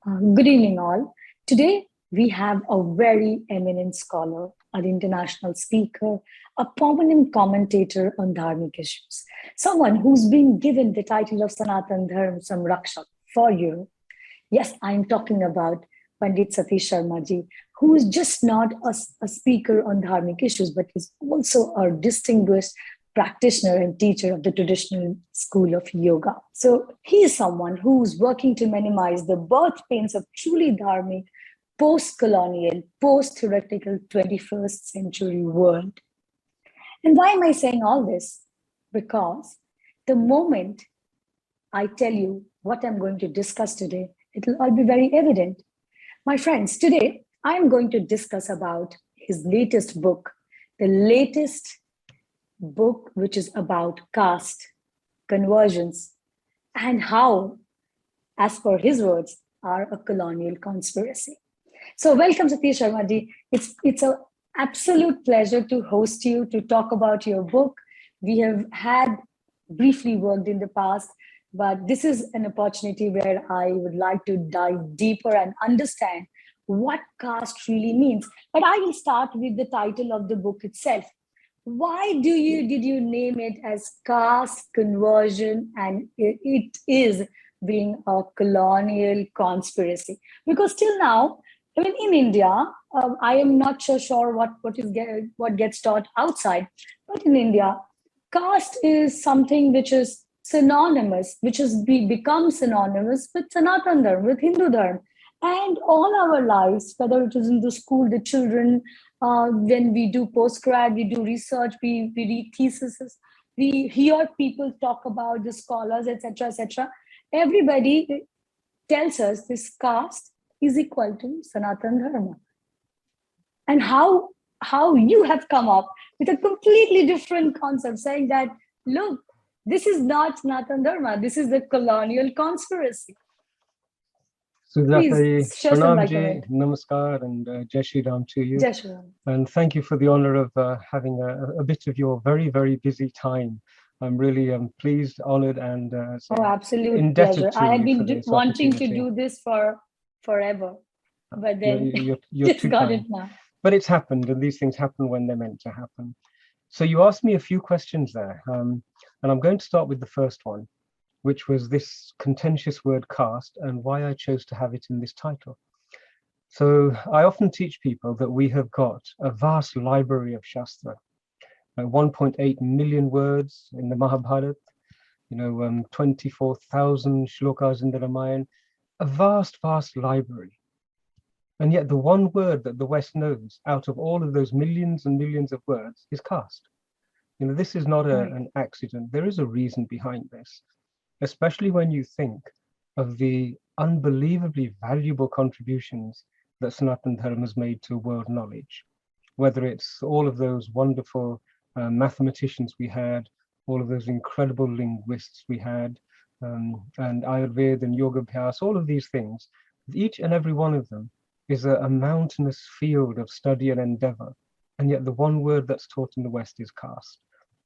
Good evening, all. Today, we have a very eminent scholar, an international speaker, a prominent commentator on dharmic issues, someone who's been given the title of Sanatan Dharma Samrakshak for you. Yes, I'm talking about Pandit Satish Sharma ji, who is just not a speaker on dharmic issues, but is also a distinguished practitioner and teacher of the traditional school of yoga. So he is someone who's working to minimize the birth pains of truly dharmic, post-colonial, post-theoretical 21st century world. And why am I saying all this? Because the moment I tell you what I'm going to discuss today, it'll all be very evident. My friends, today I'm going to discuss about his latest book, the latest book which is about caste, conversions, and how, as per his words, are a colonial conspiracy. So welcome, Satish Sharma ji. It's an absolute pleasure to host you to talk about your book. We have had briefly worked in the past, but this is an opportunity where I would like to dive deeper and understand what caste really means. But I will start with the title of the book itself. Why did you name it as caste conversion and it is being a colonial conspiracy? Because till now, I mean, in India, I am not so sure what gets taught outside, but in India, caste is something which is synonymous, which has become synonymous with Sanatan Dharma, with Hindu Dharma. And all our lives, whether it is in the school, the children, when we do postgrad, we do research, we read theses, we hear people talk about the scholars, etc., etc. Everybody tells us this caste is equal to Sanatan Dharma. And how you have come up with a completely different concept, saying that, look, this is not Sanatan Dharma, this is the colonial conspiracy. Sujata, Please share some light on Pranamji, it. Namaskar, and Jai Shri Ram to you. Jai Shri Ram. And thank you for the honor of having a bit of your very, very busy time. I'm really pleased, honored, and Absolute indebted pleasure. to I have you for been this wanting to opportunity. do this for forever, but then You're just too got kind. it now. But it's happened, and these things happen when they're meant to happen. So you asked me a few questions there, and I'm going to start with the first one, which was this contentious word caste and why I chose to have it in this title. So I often teach people that we have got a vast library of Shastra, 1.8 million words in the Mahabharata, 24,000 shlokas in the Ramayana, a vast, vast library. And yet the one word that the West knows out of all of those millions and millions of words is caste. This is not an accident. There is a reason behind this, especially when you think of the unbelievably valuable contributions that Sanatan Dharma has made to world knowledge, whether it's all of those wonderful mathematicians we had, all of those incredible linguists we had, and Ayurveda and Yoga Bhyas, all of these things, each and every one of them is a mountainous field of study and endeavor. And yet the one word that's taught in the West is caste.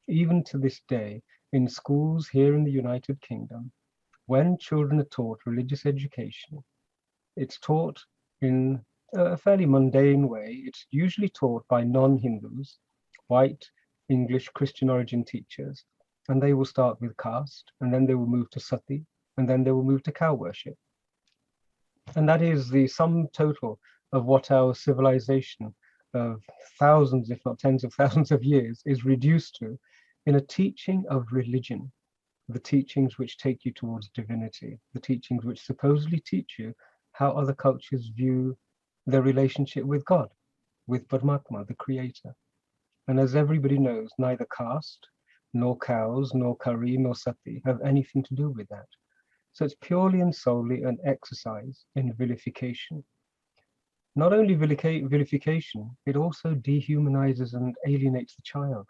Even to this day, in schools here in the United Kingdom, when children are taught religious education, it's taught in a fairly mundane way. It's usually taught by non-Hindus, white, English, Christian origin teachers, and they will start with caste, and then they will move to sati, and then they will move to cow worship. And that is the sum total of what our civilization of thousands, if not tens of thousands of years, is reduced to in a teaching of religion, the teachings which take you towards divinity, the teachings which supposedly teach you how other cultures view their relationship with God, with Paramatma, the creator. And as everybody knows, neither caste, nor cows, nor curry, nor sati have anything to do with that. So it's purely and solely an exercise in vilification. Not only vilification, it also dehumanizes and alienates the child.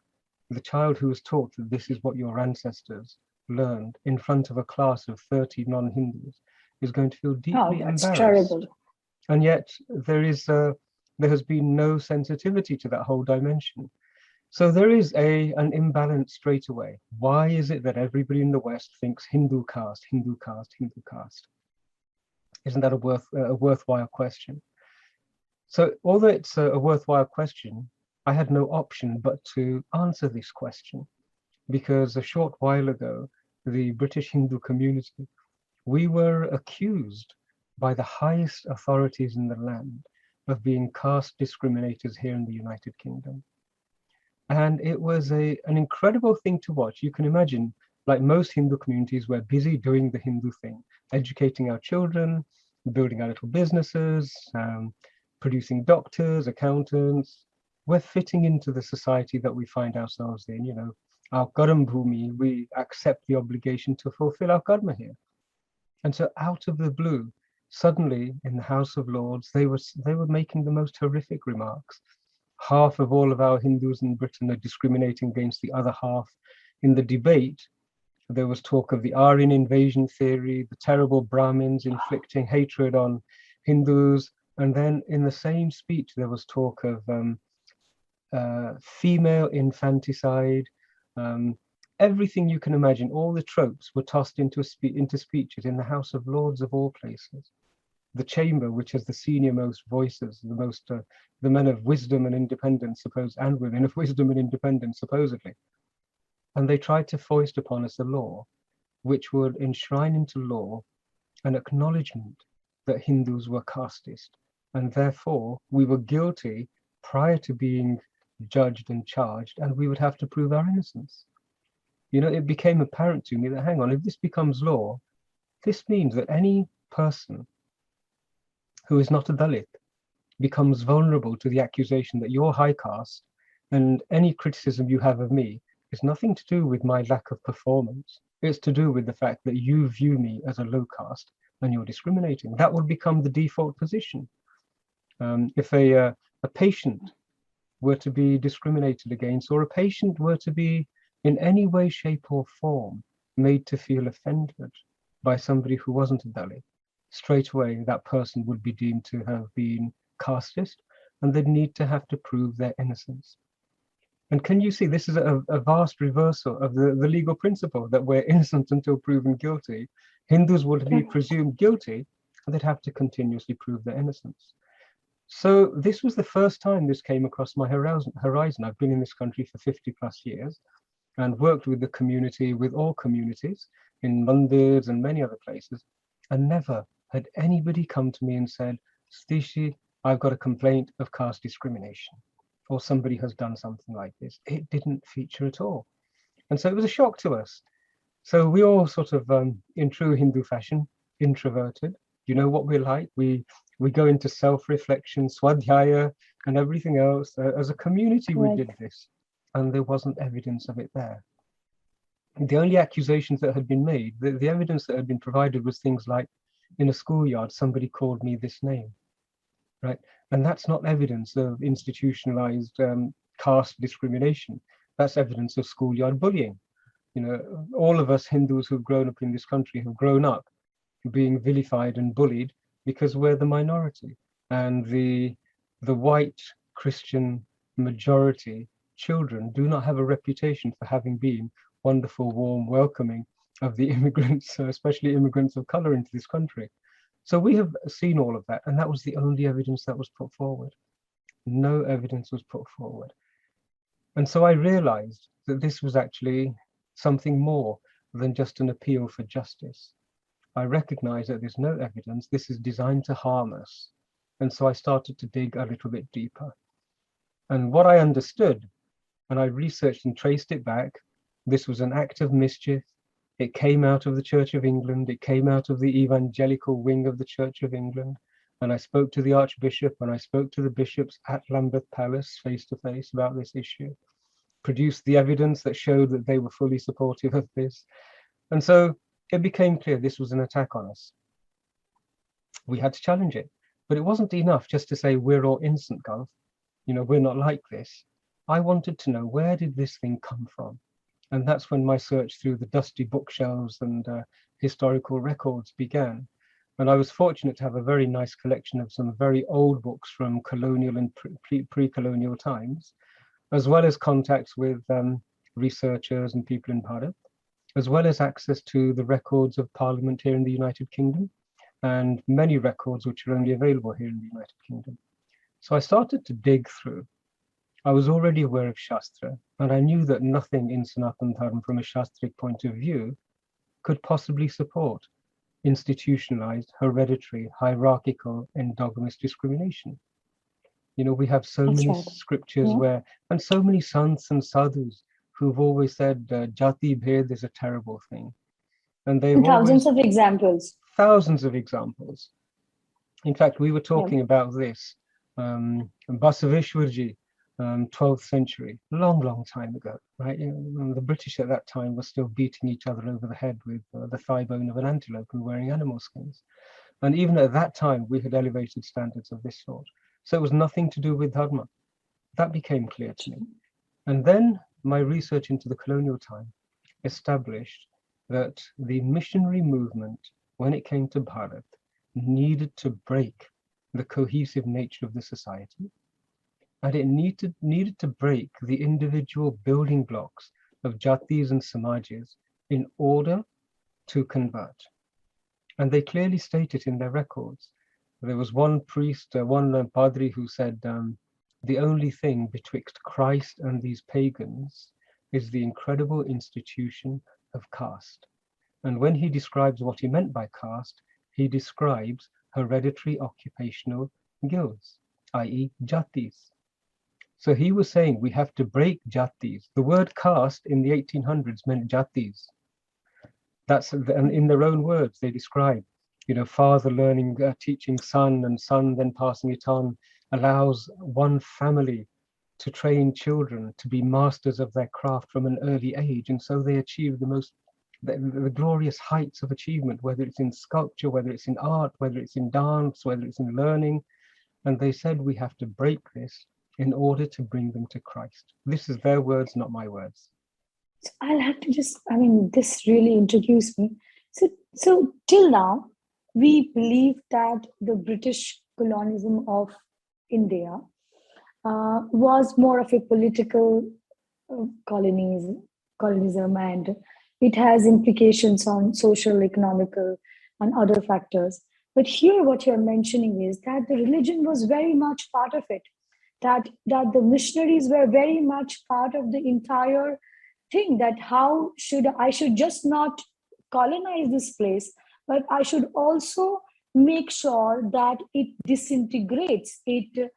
The child who is taught that this is what your ancestors learned in front of a class of 30 non-Hindus is going to feel deeply embarrassed. Terrible. And yet there has been no sensitivity to that whole dimension. So there is an imbalance straight away. Why is it that everybody in the West thinks Hindu caste, Hindu caste, Hindu caste? Isn't that a worthwhile question? So although it's a worthwhile question, I had no option but to answer this question, because a short while ago, the British Hindu community, we were accused by the highest authorities in the land of being caste discriminators here in the United Kingdom. And it was an incredible thing to watch. You can imagine, like most Hindu communities, we're busy doing the Hindu thing, educating our children, building our little businesses, producing doctors, accountants. We're fitting into the society that we find ourselves in, you know, our Karam Bhumi, we accept the obligation to fulfill our karma here. And so out of the blue, suddenly in the House of Lords, they were making the most horrific remarks. Half of all of our Hindus in Britain are discriminating against the other half. In the debate, there was talk of the Aryan invasion theory, the terrible Brahmins inflicting hatred on Hindus. And then in the same speech, there was talk of female infanticide, everything you can imagine. All the tropes were tossed into speeches in the House of Lords of all places. The chamber, which has the senior most voices, the men of wisdom and independence, and women of wisdom and independence, supposedly. And they tried to foist upon us a law which would enshrine into law an acknowledgement that Hindus were casteist, and therefore we were guilty prior to being judged and charged, and we would have to prove our innocence. You know, it became apparent to me that, hang on, if this becomes law, this means that any person who is not a Dalit becomes vulnerable to the accusation that you're high caste, and any criticism you have of me is nothing to do with my lack of performance. It's to do with the fact that you view me as a low caste and you're discriminating. That would become the default position. If a patient were to be discriminated against, or a patient were to be in any way, shape, or form made to feel offended by somebody who wasn't a Dalit, straight away that person would be deemed to have been casteist, and they'd need to have to prove their innocence. And can you see, this is a vast reversal of the legal principle that we're innocent until proven guilty. Hindus would be presumed guilty, and they'd have to continuously prove their innocence. So this was the first time this came across my horizon. I've been in this country for 50 plus years and worked with the community, with all communities, in mandirs and many other places, and never had anybody come to me and said, Satish, I've got a complaint of caste discrimination, or somebody has done something like this. It didn't feature at all. And so it was a shock to us. So we all sort of, in true Hindu fashion, introverted. You know what we're like? We go into self-reflection, swadhyaya, and everything else. As a community, we did this, and there wasn't evidence of it there. The only accusations that had been made, the evidence that had been provided was things like, in a schoolyard, somebody called me this name, right? And that's not evidence of institutionalized caste discrimination. That's evidence of schoolyard bullying. You know, all of us Hindus who've grown up in this country have grown up being vilified and bullied because we're the minority, and the white Christian majority children do not have a reputation for having been wonderful, warm, welcoming of the immigrants, especially immigrants of color, into this country. So we have seen all of that, and that was the only evidence that was put forward. No evidence was put forward. And so I realized that this was actually something more than just an appeal for justice. I recognized that there's no evidence. This is designed to harm us. And so I started to dig a little bit deeper. And what I understood, and I researched and traced it back, this was an act of mischief. It came out of the Church of England. It came out of the evangelical wing of the Church of England. And I spoke to the Archbishop, and I spoke to the bishops at Lambeth Palace face to face about this issue, produced the evidence that showed that they were fully supportive of this. And so it became clear this was an attack on us. We had to challenge it, but it wasn't enough just to say we're all innocent, Gov. You know, we're not like this. I wanted to know, where did this thing come from? And that's when my search through the dusty bookshelves and historical records began. And I was fortunate to have a very nice collection of some very old books from colonial and pre-colonial times, as well as contacts with researchers and people in Bharat, as well as access to the records of Parliament here in the United Kingdom. and many records which are only available here in the United Kingdom. So I started to dig through. I was already aware of Shastra, and I knew that nothing in Sanatana Dharma from a Shastric point of view could possibly support institutionalized, hereditary, hierarchical, and dogmatic discrimination. You know, we have so That's many right. scriptures Yeah. where, and so many sants and sadhus who've always said jati bhed is a terrible thing. And they've And thousands always, of examples. thousands of examples. In fact, we were Yeah. talking about this, Basaveshwarji, 12th century, long time ago, right? You know, the British at that time were still beating each other over the head with the thigh bone of an antelope and wearing animal skins. And even at that time, we had elevated standards of this sort. So it was nothing to do with Dharma. That became clear to me. And then my research into the colonial time established that the missionary movement, when it came to Bharat, needed to break the cohesive nature of the society, and it needed to break the individual building blocks of jatis and samajas in order to convert. And they clearly state it in their records. There was one priest, one padri who said, the only thing betwixt Christ and these pagans is the incredible institution of caste. And when he describes what he meant by caste, he describes hereditary occupational guilds, i.e. jatis. So he was saying we have to break jatis. The word caste in the 1800s meant jatis. That's in their own words, they describe, you know, father learning, teaching son, and son then passing it on, allows one family to train children to be masters of their craft from an early age. And so they achieve the glorious heights of achievement, whether it's in sculpture, whether it's in art, whether it's in dance, whether it's in learning. And they said we have to break this in order to bring them to Christ. This is their words, not my words. So I'll have to just, I mean, this really intrigues me. So till now, we believe that the British colonialism of India was more of a political colonism, and it has implications on social, economical, and other factors. But here, what you're mentioning is that the religion was very much part of it. That the missionaries were very much part of the entire thing. That how should I should just not colonize this place, but I should also make sure that it disintegrates, it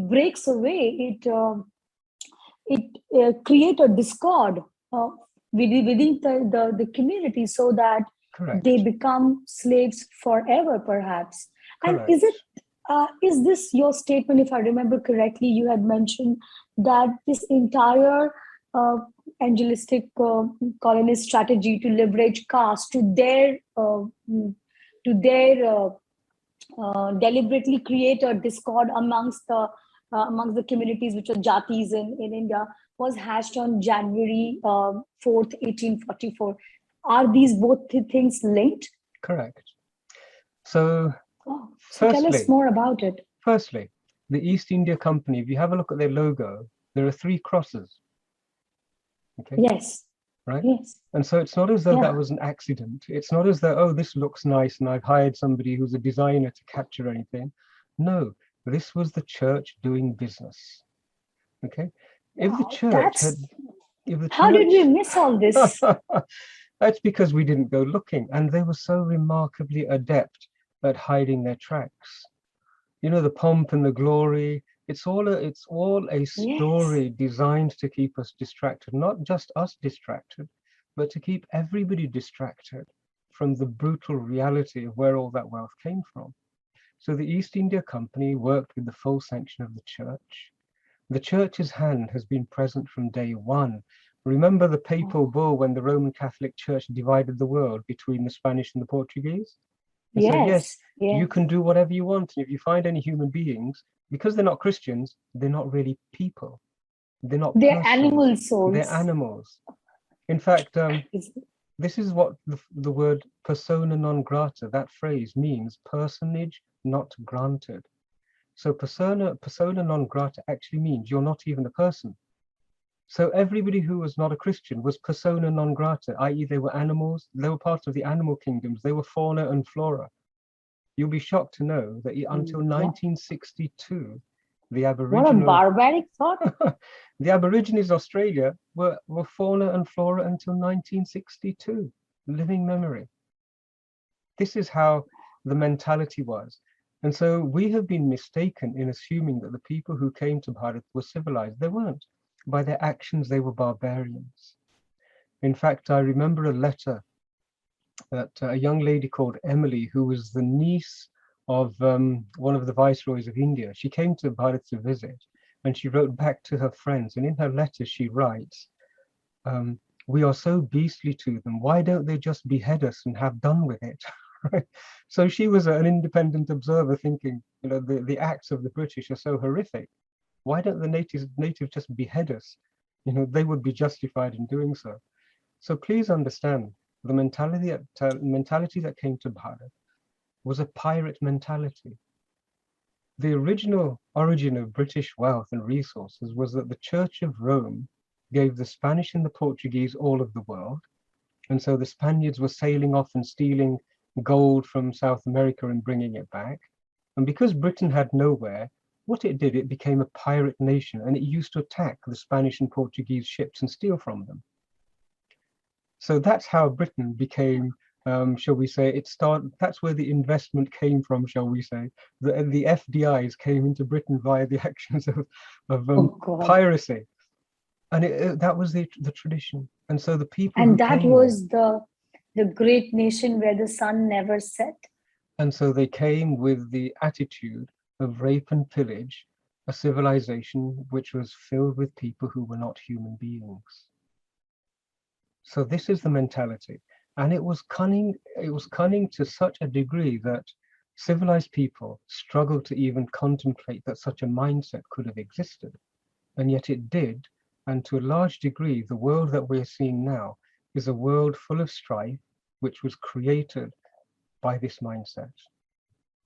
breaks away, it create a discord within the community, so that Correct. they become slaves forever, perhaps. And Correct. is this your statement? If I remember correctly, you had mentioned that this entire angelistic colonist strategy to leverage caste to deliberately create a discord amongst the communities, which are jatis in India, was hashed on January 4th, 1844. Are these both things linked? Correct. So, So tell us more about it. Firstly, the East India Company, if you have a look at their logo, there are 3 crosses. Okay. Yes. Right? Yes. And so it's not as though that was an accident. It's not as though, oh, this looks nice and I've hired somebody who's a designer to capture anything. No, this was the church doing business. Okay. If the church had, how did we miss all this? That's because we didn't go looking, and they were so remarkably adept at hiding their tracks. You know, the pomp and the glory, it's all a story designed to keep us distracted, not just us distracted, but to keep everybody distracted from the brutal reality of where all that wealth came from. So the East India Company worked with the full sanction of the church. The church's hand has been present from day one. Remember the papal bull when the Roman Catholic Church divided the world between the Spanish and the Portuguese? He said, yes, you can do whatever you want. And if you find any human beings, because they're not Christians, they're not really people. They're not They're persons. animal souls. They're animals. In fact, this is what the word persona non grata, that phrase means personage not granted. So persona non grata actually means you're not even a person. So everybody who was not a Christian was persona non grata, i.e. they were animals, they were part of the animal kingdoms, they were fauna and flora. you'll be shocked to know that until Yeah. 1962, the What a Aboriginal barbaric thought. the Aborigines of Australia were fauna and flora until 1962, living memory. This is how the mentality was. And so we have been mistaken in assuming that the people who came to Bharat were civilized. They weren't. By their actions, they were barbarians. In fact, I remember a letter that a young lady called Emily, who was the niece of one of the viceroys of India, she came to Bharat to visit, and she wrote back to her friends. And in her letter, she writes, we are so beastly to them. Why don't they just behead us and have done with it? Right? So she was an independent observer thinking, the acts of the British are so horrific. Why don't the natives just behead us? They would be justified in doing so. So please understand, the mentality that came to Bharat was a pirate mentality. The original origin of British wealth and resources was that the Church of Rome gave the Spanish and the Portuguese all of the world. And so the Spaniards were sailing off and stealing gold from South America and bringing it back. And because Britain had nowhere, what it did, it became a pirate nation, and it used to attack the Spanish and Portuguese ships and steal from them. So that's how Britain became, shall we say, that's where the investment came from, shall we say. The FDIs came into Britain via the actions of piracy. And that was the tradition. And so the people and that was the great nation where the sun never set. And so they came with the attitude of rape and pillage, a civilization which was filled with people who were not human beings. So this is the mentality. And it was cunning to such a degree that civilized people struggled to even contemplate that such a mindset could have existed. And yet it did. And to a large degree, the world that we're seeing now is a world full of strife, which was created by this mindset.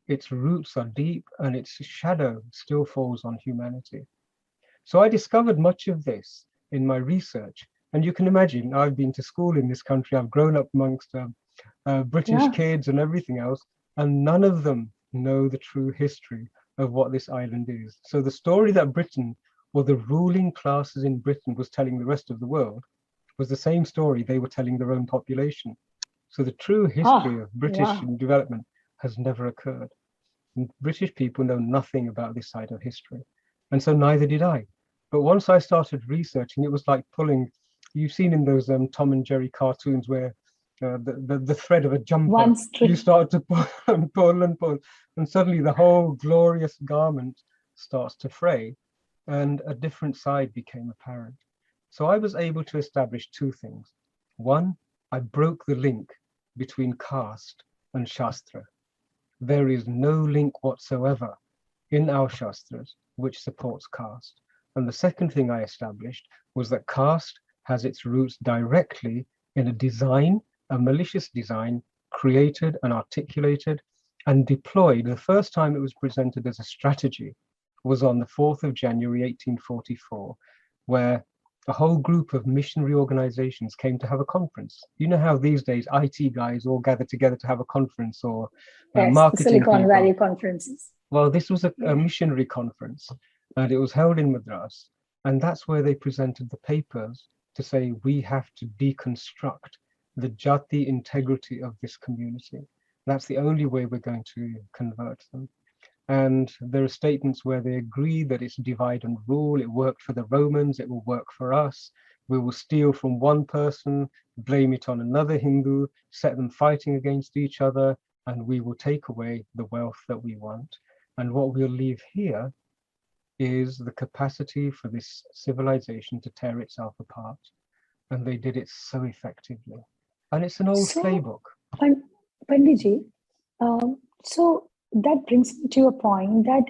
Its roots are deep and its shadow still falls on humanity. So I discovered much of this in my research. And you can imagine, I've been to school in this country, I've grown up amongst British kids and everything else, and none of them know the true history of what this island is. So the story that Britain, or the ruling classes in Britain, was telling the rest of the world was the same story they were telling their own population. So the true history of British development has never occurred. And British people know nothing about this side of history. And so neither did I. But once I started researching, it was like pulling, you've seen in those Tom and Jerry cartoons where the thread of a jumper, you start to pull and pull and pull, and suddenly the whole glorious garment starts to fray, and a different side became apparent. So I was able to establish two things. One, I broke the link between caste and Shastra. There is no link whatsoever in our Shastras which supports caste. And the second thing I established was that caste has its roots directly in a design, a malicious design, created and articulated and deployed. The first time it was presented as a strategy was on the 4th of January, 1844, where a whole group of missionary organizations came to have a conference. You know how these days IT guys all gather together to have a conference, or marketing Silicon Valley conferences. Well, this was a missionary conference, and it was held in Madras, and that's where they presented the papers to say we have to deconstruct the Jati integrity of this community. That's the only way we're going to convert them. And there are statements where they agree that it's divide and rule. It worked for the Romans, it will work for us. We will steal from one person, blame it on another Hindu, set them fighting against each other, and we will take away the wealth that we want. And what we'll leave here is the capacity for this civilization to tear itself apart. And they did it so effectively. And it's an old playbook. Panditji, so that brings me to a point that,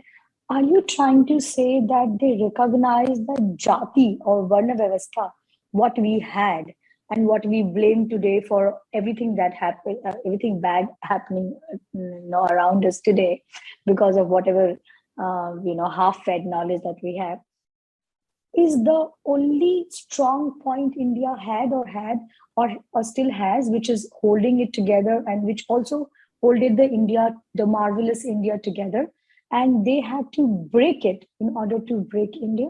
are you trying to say that they recognize the Jati or Varna Vyavastha, what we had and what we blame today for everything that happened, everything bad happening around us today because of whatever, half-fed knowledge that we have, is the only strong point India had or still has, which is holding it together and which also holded the India, the marvelous India together, and they had to break it in order to break India.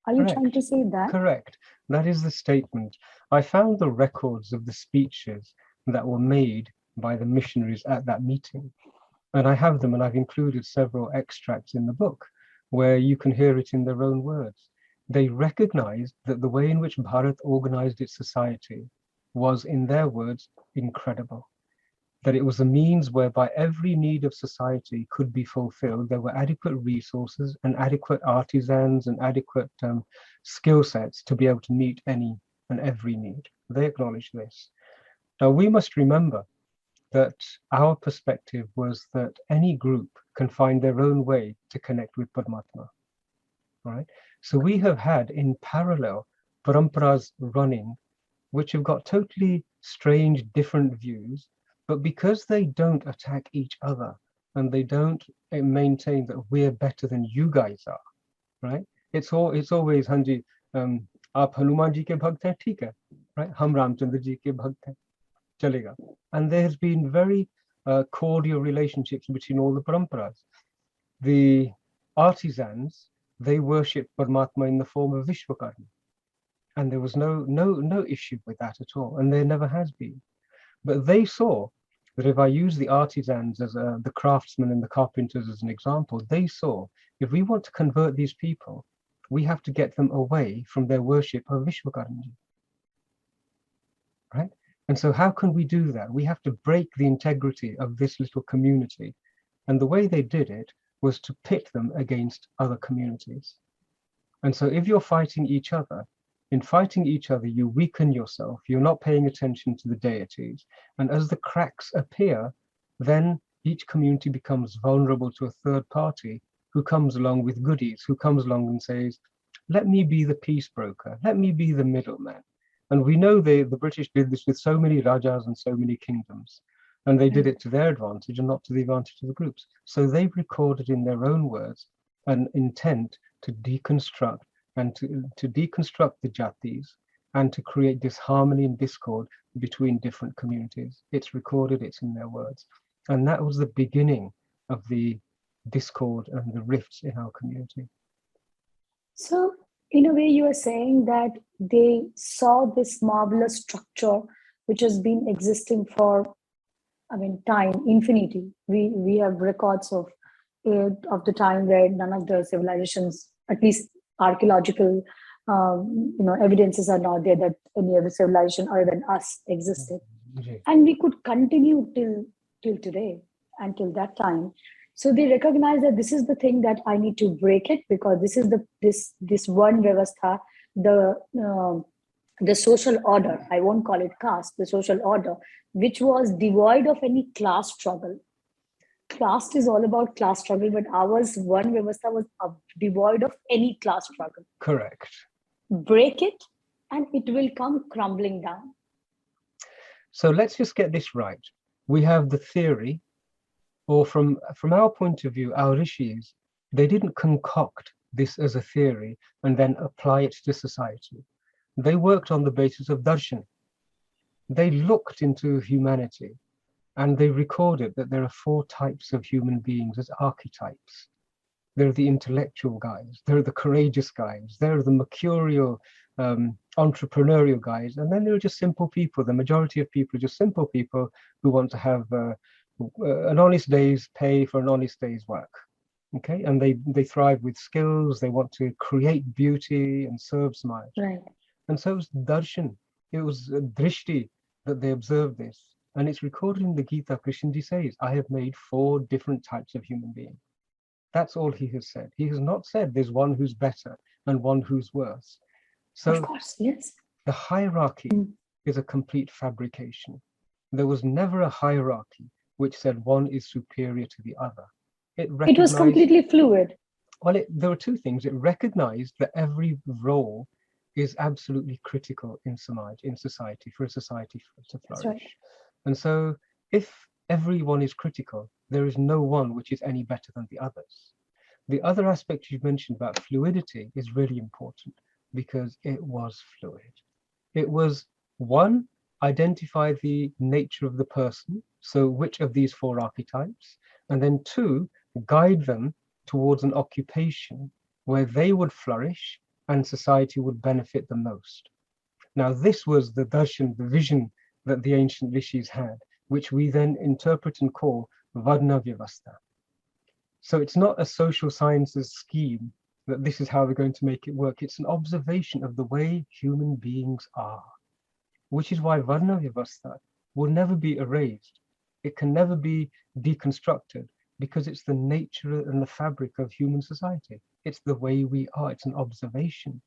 Are you trying Correct. to say that? Correct. That is the statement. I found the records of the speeches that were made by the missionaries at that meeting. And I have them, and I've included several extracts in the book where you can hear it in their own words. They recognized that the way in which Bharat organized its society was, in their words, incredible. That it was a means whereby every need of society could be fulfilled. There were adequate resources and adequate artisans and adequate skill sets to be able to meet any and every need. They acknowledged this. Now, we must remember that our perspective was that any group can find their own way to connect with Paramatma, right? So we have had in parallel paramparas running, which have got totally strange, different views, but because they don't attack each other and they don't maintain that we're better than you guys are, right? It's always Hanji, aap Hanuman ji ke bhakt hain, theek hai, right? Hum Ramchandra ji ke bhakt hain, chalega. And there has been very cordial relationships between all the paramparas. The artisans, they worship Paramatma in the form of Vishwakarma. And there was no issue with that at all, and there never has been. But they saw that if I use the artisans as the craftsmen and the carpenters as an example, they saw if we want to convert these people, we have to get them away from their worship of Vishwakarma, right? And so how can we do that? We have to break the integrity of this little community. And the way they did it was to pit them against other communities. And so if you're fighting each other, in fighting each other, you weaken yourself. You're not paying attention to the deities. And as the cracks appear, then each community becomes vulnerable to a third party who comes along with goodies, who comes along and says, let me be the peace broker. Let me be the middleman. And we know the British did this with so many rajas and so many kingdoms. And they did it to their advantage and not to the advantage of the groups. So they recorded in their own words an intent to deconstruct and to deconstruct the jatis and to create disharmony and discord between different communities. It's recorded, it's in their words. And that was the beginning of the discord and the rifts in our community. So, in a way, you are saying that they saw this marvelous structure which has been existing for, I mean, time, infinity. We have records of the time where none of the civilizations, at least archaeological, evidences are not there that any other civilization other than us existed, and we could continue till today, until that time. So they recognize that this is the thing that I need to break it, because this is this one vyavastha, the social order. I won't call it caste, the social order, which was devoid of any class struggle. Caste is all about class struggle, but ours, one vyavastha, was devoid of any class struggle. Correct. Break it, and it will come crumbling down. So let's just get this right. We have the theory, or from our point of view, our rishis, they didn't concoct this as a theory and then apply it to society. They worked on the basis of darshan. They looked into humanity and they recorded that there are 4 types of human beings as archetypes. There are the intellectual guys, there are the courageous guys, there are the mercurial, entrepreneurial guys, and then there are just simple people. The majority of people are just simple people who want to have an honest day's pay for an honest day's work. Okay, and they thrive with skills. They want to create beauty and serve Samaj. Right. And so it was darshan, it was drishti that they observed this. And it's recorded in the Gita. Krishnaji says, I have made 4 different types of human being. That's all he has said. He has not said there's one who's better and one who's worse. So of course, yes. The hierarchy is a complete fabrication. There was never a hierarchy which said one is superior to the other. It was completely fluid. Well, there were 2 things. It recognized that every role is absolutely critical in Samaj, in society, for a society to flourish. Right. And so if everyone is critical, there is no one which is any better than the others. The other aspect you've mentioned about fluidity is really important, because it was fluid. It was one identify the nature of the person, so which of these four archetypes, and then two, guide them towards an occupation where they would flourish and society would benefit the most. Now, this was the darshan, the vision that the ancient rishis had, which we then interpret and call Varna Vyavastha. So it's not a social sciences scheme that this is how we're going to make it work. It's an observation of the way human beings are, which is why Varna Vyavastha will never be erased. It can never be deconstructed because it's the nature and the fabric of human society. It's the way we are. It's an observation.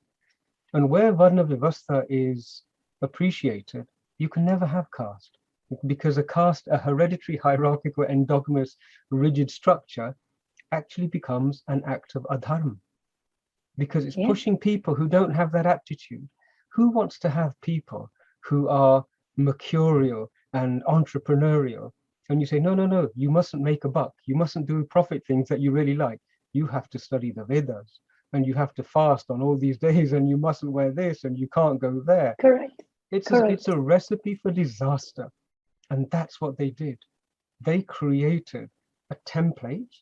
And where Varna Vyavastha is appreciated, you can never have caste, because a caste, a hereditary, hierarchical, endogamous, rigid structure actually becomes an act of adharma, because it's pushing people who don't have that aptitude. Who wants to have people who are mercurial and entrepreneurial? And you say, no, no, no, you mustn't make a buck. You mustn't do profit things that you really like. You have to study the Vedas, and you have to fast on all these days, and you mustn't wear this, and you can't go there. Correct. It's a recipe for disaster. And that's what they did. They created a template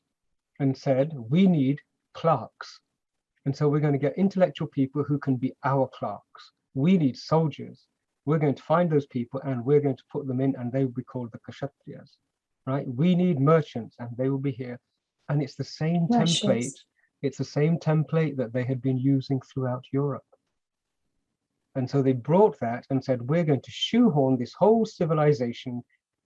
and said, we need clerks. And so we're going to get intellectual people who can be our clerks. We need soldiers. We're going to find those people and we're going to put them in, and they will be called the Kshatriyas, right? We need merchants and they will be here. And it's the same template. It's the same template that they had been using throughout Europe. And so they brought that and said, we're going to shoehorn this whole civilization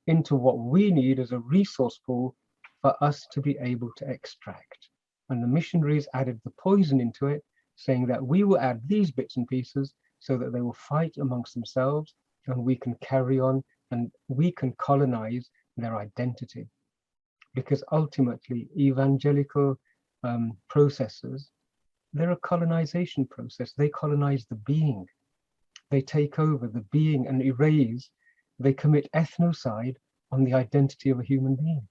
into what we need as a resource pool for us to be able to extract. And the missionaries added the poison into it, saying that we will add these bits and pieces so that they will fight amongst themselves and we can carry on and we can colonize their identity. Because ultimately, evangelical processes, they're a colonization process. They colonize the being. They take over the being and erase. They commit ethnocide on the identity of a human being.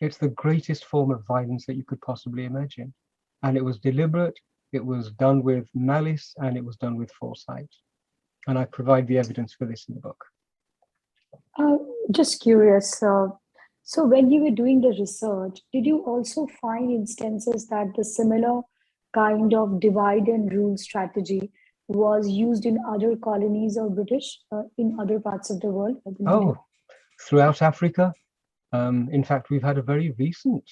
It's the greatest form of violence that you could possibly imagine. And it was deliberate, it was done with malice, and it was done with foresight. And I provide the evidence for this in the book. Just curious. So when you were doing the research, did you also find instances that the similar kind of divide and rule strategy was used in other colonies of British in other parts of the world? Oh, throughout Africa. In fact, we've had a very recent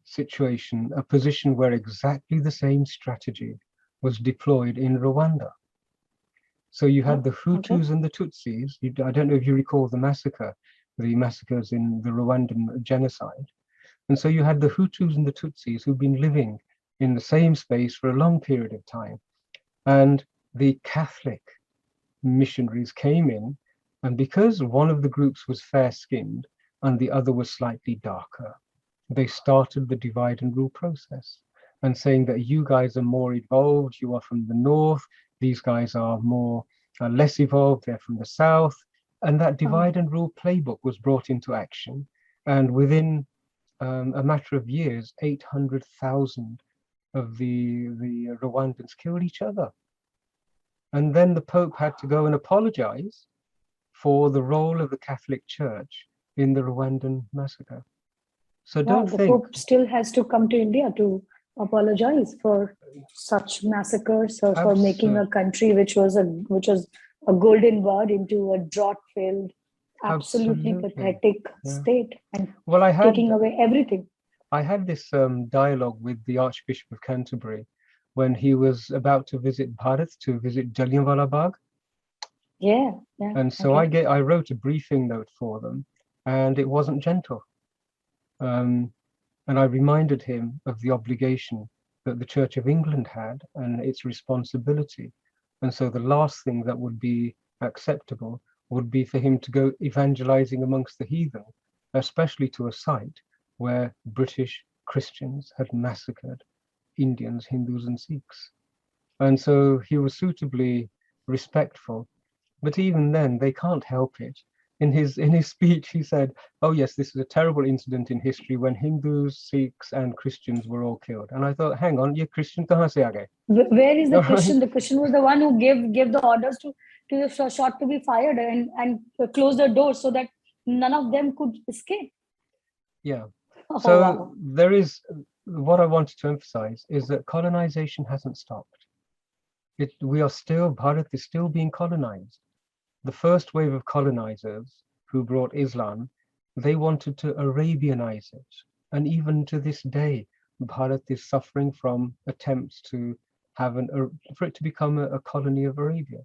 situation, a position where exactly the same strategy was deployed in Rwanda. So you had the Hutus and the Tutsis. I don't know if you recall the massacres in the Rwandan genocide. And so you had the Hutus and the Tutsis who've been living in the same space for a long period of time. And the Catholic missionaries came in, and because one of the groups was fair-skinned and the other was slightly darker, they started the divide and rule process and saying that you guys are more evolved, you are from the north, these guys are less evolved, they're from the south. And that divide and rule playbook was brought into action. And within a matter of years, 800,000 of the Rwandans killed each other. And then the Pope had to go and apologize for the role of the Catholic Church in the Rwandan massacre. So don't think... The Pope still has to come to India to apologize for such massacres, or for making a country which was a golden bird into a drought-filled, absolutely pathetic state, and taking away everything. I had this dialogue with the Archbishop of Canterbury when he was about to visit Bharat, to visit Jallianwala Bagh. Yeah. And so I wrote a briefing note for them, and it wasn't gentle. And I reminded him of the obligation that the Church of England had and its responsibility. And so the last thing that would be acceptable would be for him to go evangelizing amongst the heathen, especially to a site where British Christians had massacred Indians, Hindus, and Sikhs. And so he was suitably respectful. But even then, they can't help it. in his speech, he said, "Oh yes, this is a terrible incident in history when Hindus, Sikhs, and Christians were all killed." And I thought, hang on, ye Christian kahan se aa gaye? Where is the All right. Christian? The Christian was the one who gave the orders to the shot to be fired and close the door so that none of them could escape. Yeah. Oh, So wow. there is what I wanted to emphasize is that colonization hasn't stopped. Bharat is still being colonized. The first wave of colonizers who brought Islam, they wanted to Arabianize it. And even to this day, Bharat is suffering from attempts to have for it to become a colony of Arabia.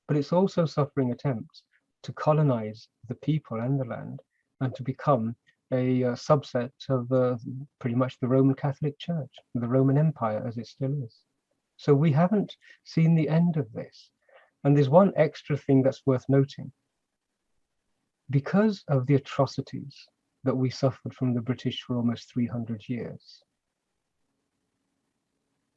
But it's also suffering attempts to colonize the people and the land and to become a subset of pretty much the Roman Catholic Church, the Roman Empire as it still is. So we haven't seen the end of this. And there's one extra thing that's worth noting. Because of the atrocities that we suffered from the British for almost 300 years,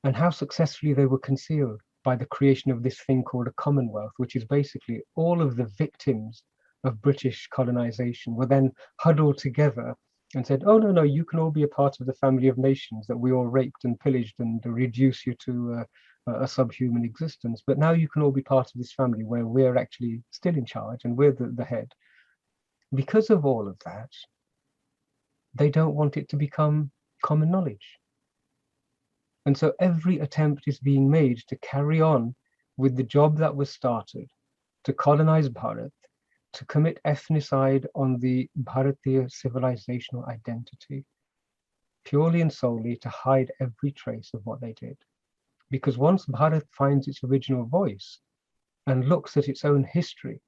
and how successfully they were concealed by the creation of this thing called a Commonwealth, which is basically all of the victims of British colonization were then huddled together and said, "Oh, no, you can all be a part of the family of nations that we all raped and pillaged and reduce you to a subhuman existence. But now you can all be part of this family where we're actually still in charge and we're the head." Because of all of that, they don't want it to become common knowledge. And so every attempt is being made to carry on with the job that was started, to colonize Bharat, to commit ethnicide on the Bharatiya civilizational identity, purely and solely to hide every trace of what they did. Because once Bharat finds its original voice and looks at its own history,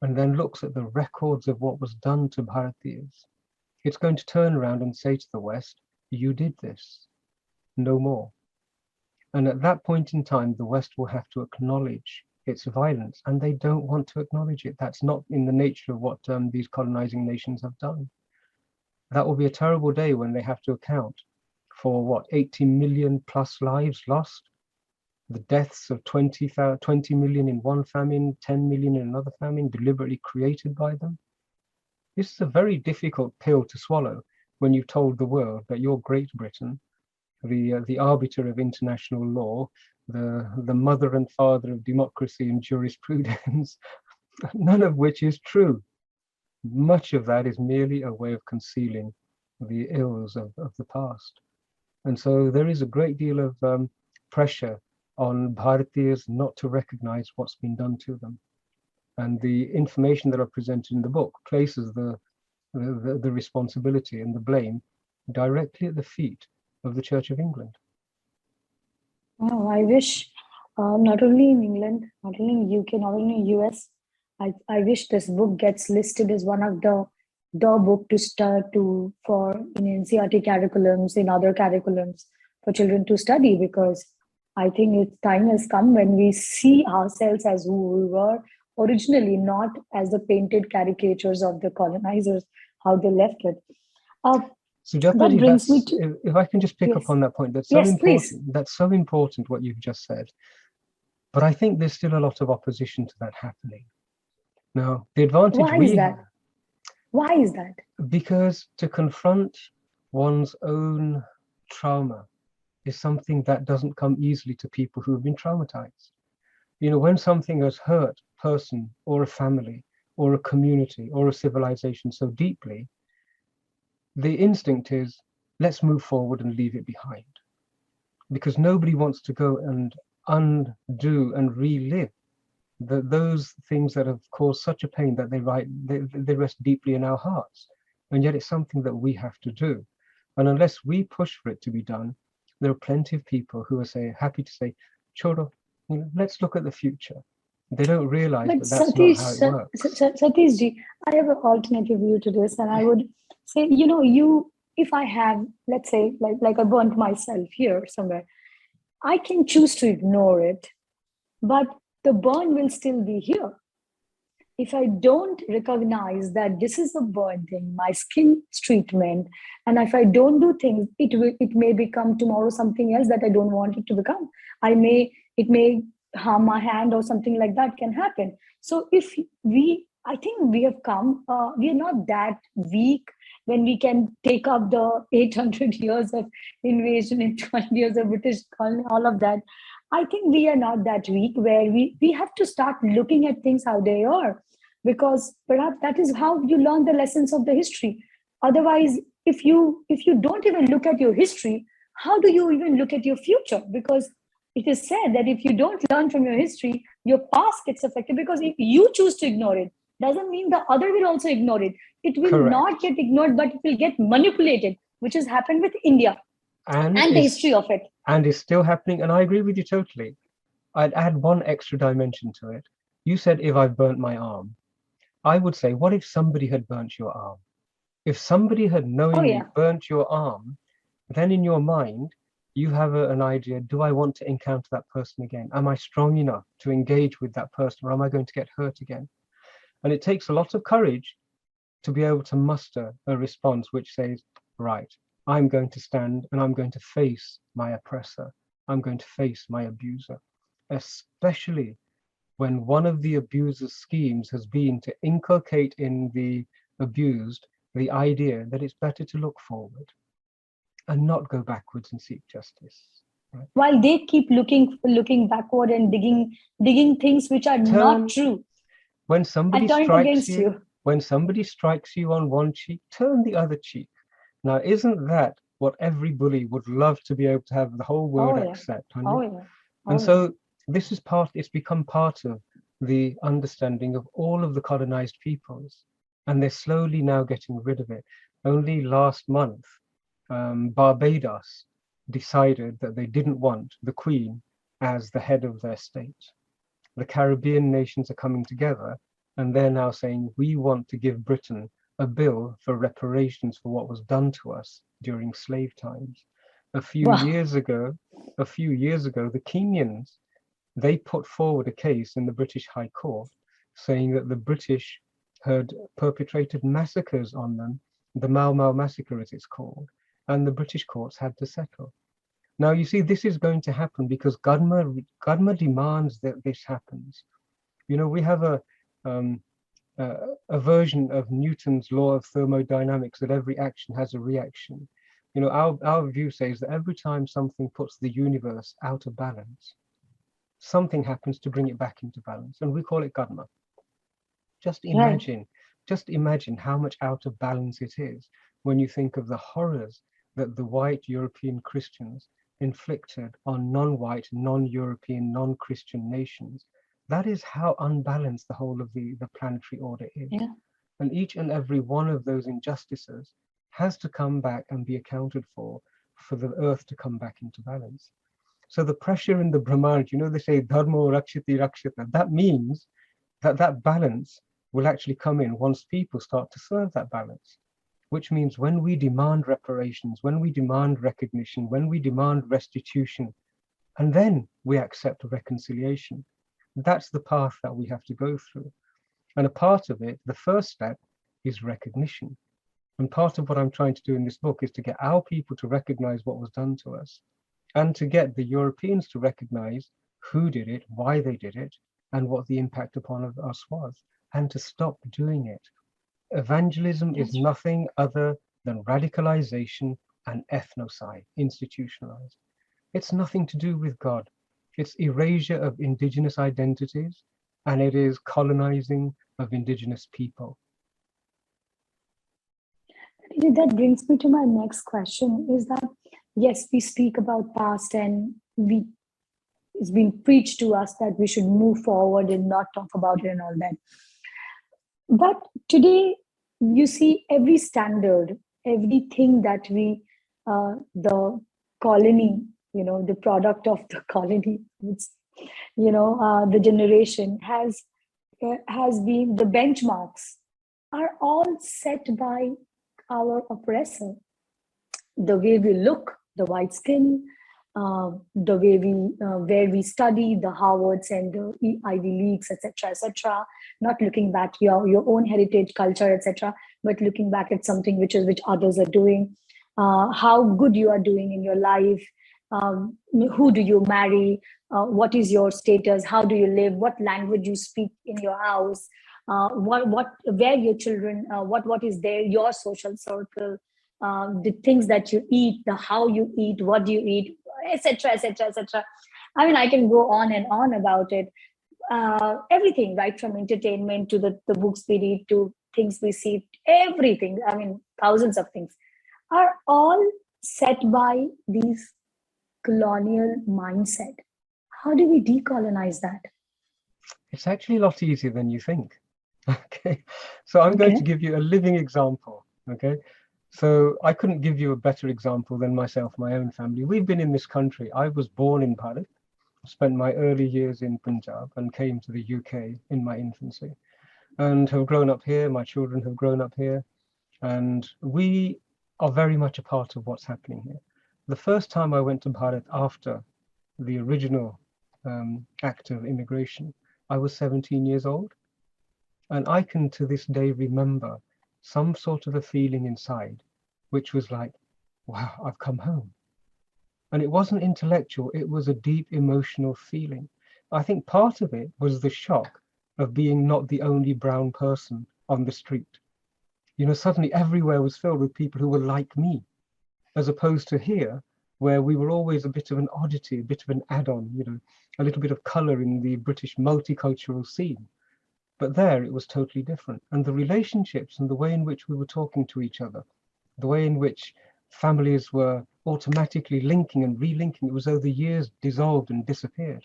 and then looks at the records of what was done to Bharatiyas, it's going to turn around and say to the West, "You did this, no more." And at that point in time, the West will have to acknowledge its violence, and they don't want to acknowledge it. That's not in the nature of what these colonizing nations have done. That will be a terrible day when they have to account for 80 million plus lives lost, the deaths of 20 million in one famine, 10 million in another famine, deliberately created by them. This is a very difficult pill to swallow when you've told the world that you're Great Britain, the arbiter of international law, the mother and father of democracy and jurisprudence, none of which is true. Much of that is merely a way of concealing the ills of the past. And so there is a great deal of pressure on Bharatiyas not to recognize what's been done to them. And the information that are presented in the book places the responsibility and the blame directly at the feet of the Church of England. Oh, I wish not only in England, not only in UK, not only in US, I wish this book gets listed as one of the book to start for in NCERT curriculums, in other curriculums for children to study, because I think its time has come when we see ourselves as who we were originally, not as the painted caricatures of the colonizers, how they left it. Sujata, brings me to, if I can just pick yes, up on that point, that's so yes, important. please. That's so important what you've just said. But I think there's still a lot of opposition to that happening. Now, the advantage Why is that? Why is that? Because to confront one's own trauma is something that doesn't come easily to people who have been traumatized. You know, when something has hurt a person or a family or a community or a civilization so deeply, the instinct is, let's move forward and leave it behind. Because nobody wants to go and undo and relive those things that have caused such a pain that they rest deeply in our hearts. And yet it's something that we have to do. And unless we push for it to be done, there are plenty of people who are happy to say, "Choro, let's look at the future." They don't realize But that that's not how it works. Satish ji, I have an alternative view to this, and I would say, if I have, let's say, like I burnt myself here somewhere, I can choose to ignore it, but the burn will still be here. If I don't recognize that this is a burn thing, my skin treatment, and if I don't do things, it may become tomorrow something else that I don't want it to become. It may harm my hand or something like that can happen. So if we I think we have come, we are not that weak when we can take up the 800 years of invasion and 12 years of British colony, all of that. I think we are not that weak where we have to start looking at things how they are, because perhaps that is how you learn the lessons of the history. Otherwise, if you don't even look at your history, how do you even look at your future? Because it is said that if you don't learn from your history, your past gets affected, because if you choose to ignore it, doesn't mean the other will also ignore it. It will not Correct. get ignored, but it will get manipulated, which has happened with India And and the is history of it. and is still happening. And I agree with you totally. I'd add one extra dimension to it. You said if I burnt my arm. I would say, what if somebody had burnt your arm? If somebody had Oh, knowingly yeah. burnt your arm, then in your mind, you have an idea, do I want to encounter that person again? Am I strong enough to engage with that person, or am I going to get hurt again? And it takes a lot of courage to be able to muster a response which says, right, I'm going to stand and I'm going to face my oppressor. I'm going to face my abuser, especially when one of the abuser's schemes has been to inculcate in the abused the idea that it's better to look forward and not go backwards and seek justice. Right? While they keep looking backward and digging things which are not Turn true when and somebody turn it strikes against you, you. when somebody strikes you on one cheek, turn the other cheek. Now, isn't that what every bully would love to be able to have the whole Oh, world yeah. accept, honey? Oh, yeah. And Oh, yeah. so this is it's become part of the understanding of all of the colonized peoples, and they're slowly now getting rid of it. Only last month, Barbados decided that they didn't want the Queen as the head of their state. The Caribbean nations are coming together, and they're now saying, we want to give Britain a bill for reparations for what was done to us during slave times. A few Wow. years ago, a few years ago, the Kenyans, they put forward a case in the British High Court saying that the British had perpetrated massacres on them, the Mau Mau massacre as it's called, and the British courts had to settle. Now you see, this is going to happen because Gadma demands that this happens. You know, we have um, a version of Newton's law of thermodynamics that every action has a reaction. You know, our view says that every time something puts the universe out of balance, something happens to bring it back into balance, and we call it Gadma. Just Right. imagine, just imagine how much out of balance it is when you think of the horrors that the white European Christians inflicted on non-white, non-European, non-Christian nations. That is how unbalanced the whole of the planetary order is. Yeah. And each and every one of those injustices has to come back and be accounted for the earth to come back into balance. So the pressure in the Brahman, you know, they say dharma rakshiti rakshita. That means that that balance will actually come in once people start to serve that balance, which means when we demand reparations, when we demand recognition, when we demand restitution, and then we accept reconciliation, that's the path that we have to go through. And a part of it, the first step, is recognition. And part of what I'm trying to do in this book is to get our people to recognize what was done to us, and to get the Europeans to recognize who did it, why they did it, and what the impact upon us was, and to stop doing it. Evangelism is That's nothing other than radicalization and ethnocide, institutionalized. It's nothing to do with God. It's erasure of indigenous identities, and it is colonizing of indigenous people. That brings me to my next question is that, yes, we speak about past and we it's been preached to us that we should move forward and not talk about it and all that. But today, you see every standard, everything that the colony, the product of the colony, the generation has been the benchmarks are all set by our oppressor. The way we look, the white skin, the way where we study, the Harvards and the Ivy Leagues, etc., etc. Not looking back your own heritage, culture, etc., but looking back at something which others are doing. How good you are doing in your life. Who do you marry? What is your status? How do you live? What language you speak in your house? where your children, what is there, your social circle, the things that you eat, the how you eat, what do you eat, etc., etc., etc. I mean, I can go on and on about it. Everything, right from entertainment to the books we read to things we see, everything. I mean, thousands of things are all set by these colonial mindset. How do we decolonize that? It's actually a lot easier than you think. Okay, so I'm going Okay. to give you a living example. Okay, so I couldn't give you a better example than myself, my own family. We've been in this country. I was born in Bharat, spent my early years in Punjab, and came to the UK in my infancy, and have grown up here. My children have grown up here, and we are very much a part of what's happening here. The first time I went to Bharat after the original act of immigration, I was 17 years old. And I can to this day remember some sort of a feeling inside, which was like, wow, I've come home. And it wasn't intellectual, it was a deep emotional feeling. I think part of it was the shock of being not the only brown person on the street. You know, suddenly everywhere was filled with people who were like me, as opposed to here, where we were always a bit of an oddity, a bit of an add-on, you know, a little bit of color in the British multicultural scene. But there it was totally different. And the relationships and the way in which we were talking to each other, the way in which families were automatically linking and relinking, it was though the years dissolved and disappeared.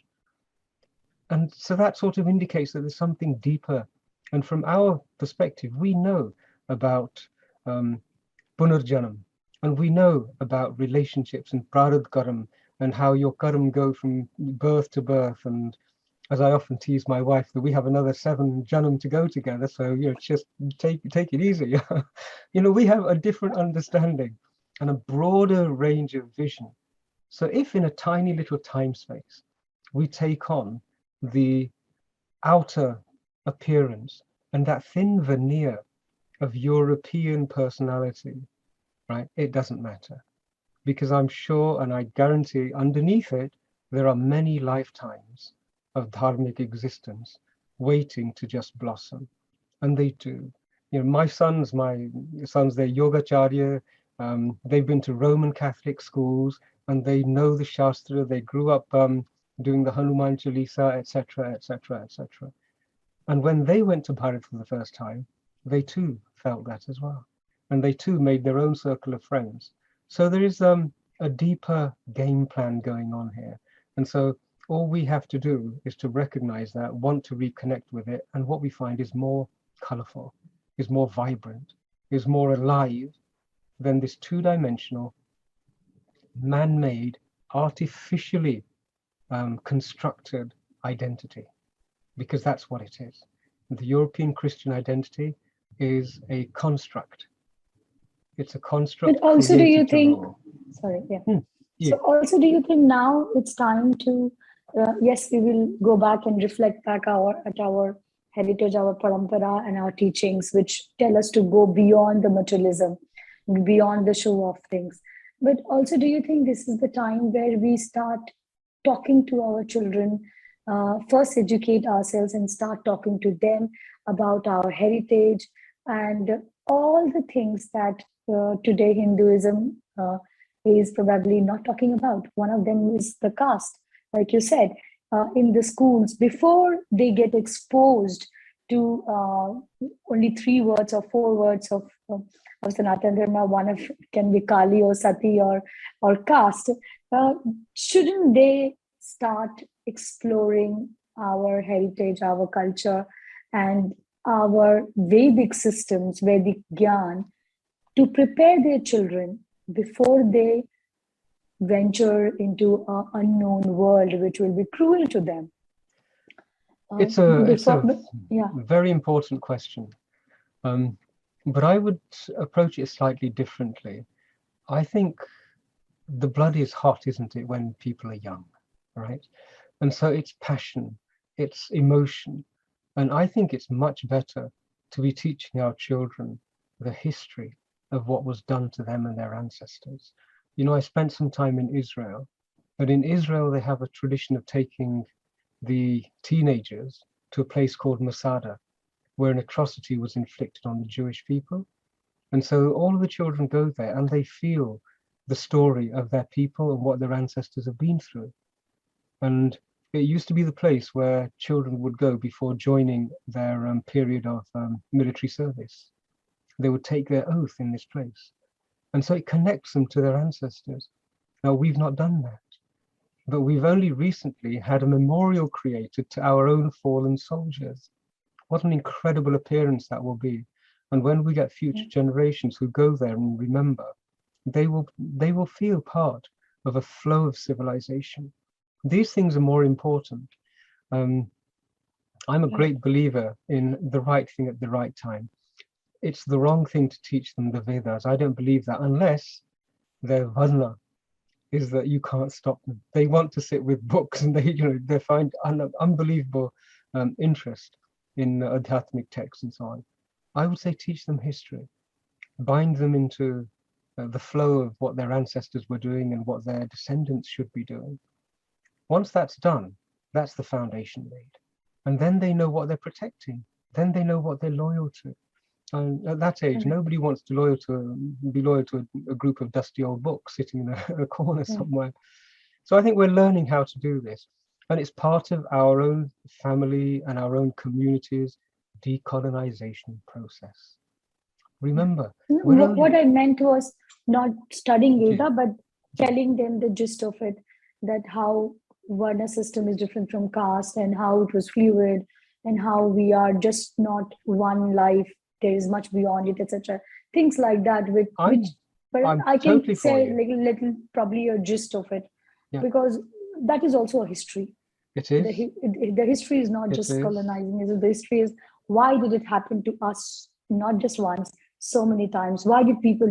And so that sort of indicates that there's something deeper. And from our perspective, we know about Punarjanam, and we know about relationships and Prarabdha Karam, and how your karam go from birth to birth. And as I often tease my wife, that we have another 7 janam to go together. So, you know, just take it easy. You know, we have a different understanding and a broader range of vision. So if in a tiny little time space, we take on the outer appearance and that thin veneer of European personality, right, it doesn't matter. Because I'm sure and I guarantee underneath it, there are many lifetimes of dharmic existence waiting to just blossom. And they do. You know, my sons, they're yogacharya. They've been to Roman Catholic schools and they know the Shastra. They grew up doing the Hanuman Chalisa, etc., etc., etc. And when they went to Bharat for the first time, they too felt that as well. And they too made their own circle of friends. So there is a deeper game plan going on here. And so all we have to do is to recognize that, want to reconnect with it. And what we find is more colorful, is more vibrant, is more alive than this two-dimensional, man-made, artificially constructed identity, because that's what it is. The European Christian identity is a construct. It's a construct. But also, do you created to think, rule. sorry, yeah. Yeah. So also, do you think now it's time to, yes, we will go back and reflect back at our heritage, our parampara and our teachings, which tell us to go beyond the materialism, beyond the show of things. But also, do you think this is the time where we start talking to our children, first educate ourselves and start talking to them about our heritage and all the things that today Hinduism is probably not talking about. One of them is the caste, like you said, in the schools, before they get exposed to only 3 words or 4 words of Sanatana Dharma, one of can be Kali or Sati or caste. Shouldn't they start exploring our heritage, our culture, and our Vedic systems, Vedic Gyan, to prepare their children before they venture into an unknown world, which will be cruel to them? It's a Yeah. very important question. But I would approach it slightly differently. I think the blood is hot, isn't it, when people are young, right? And so it's passion, it's emotion. And I think it's much better to be teaching our children the history of what was done to them and their ancestors. You know, I spent some time in Israel, and in Israel, they have a tradition of taking the teenagers to a place called Masada. where an atrocity was inflicted on the Jewish people. And so all of the children go there and they feel the story of their people and what their ancestors have been through. And it used to be the place where children would go before joining their period of military service. They would take their oath in this place. And so it connects them to their ancestors. Now, we've not done that, but we've only recently had a memorial created to our own fallen soldiers. What an incredible appearance that will be. And when we get future generations who go there and remember, they will feel part of a flow of civilization. These things are more important. I'm a great believer in the right thing at the right time. It's the wrong thing to teach them the Vedas. I don't believe that unless their varna is that you can't stop them. They want to sit with books and they find unbelievable interest in Adhyatmic texts and so on. I would say teach them history, bind them into the flow of what their ancestors were doing and what their descendants should be doing. Once that's done, that's the foundation laid. And then they know what they're protecting. Then they know what they're loyal to. And at that age, nobody wants to be loyal to a group of dusty old books sitting in a corner somewhere. So I think we're learning how to do this. And it's part of our own family and our own communities' decolonization process. Remember, what I meant was not studying Veda, but telling them the gist of it, that how Varna system is different from caste and how it was fluid and how we are just not one life. There is much beyond it, etc. Things like that, I can totally say little probably a gist of it, because that is also a history. It is. The history is not just colonizing. The history is, why did it happen to us? Not just once, so many times. Why did people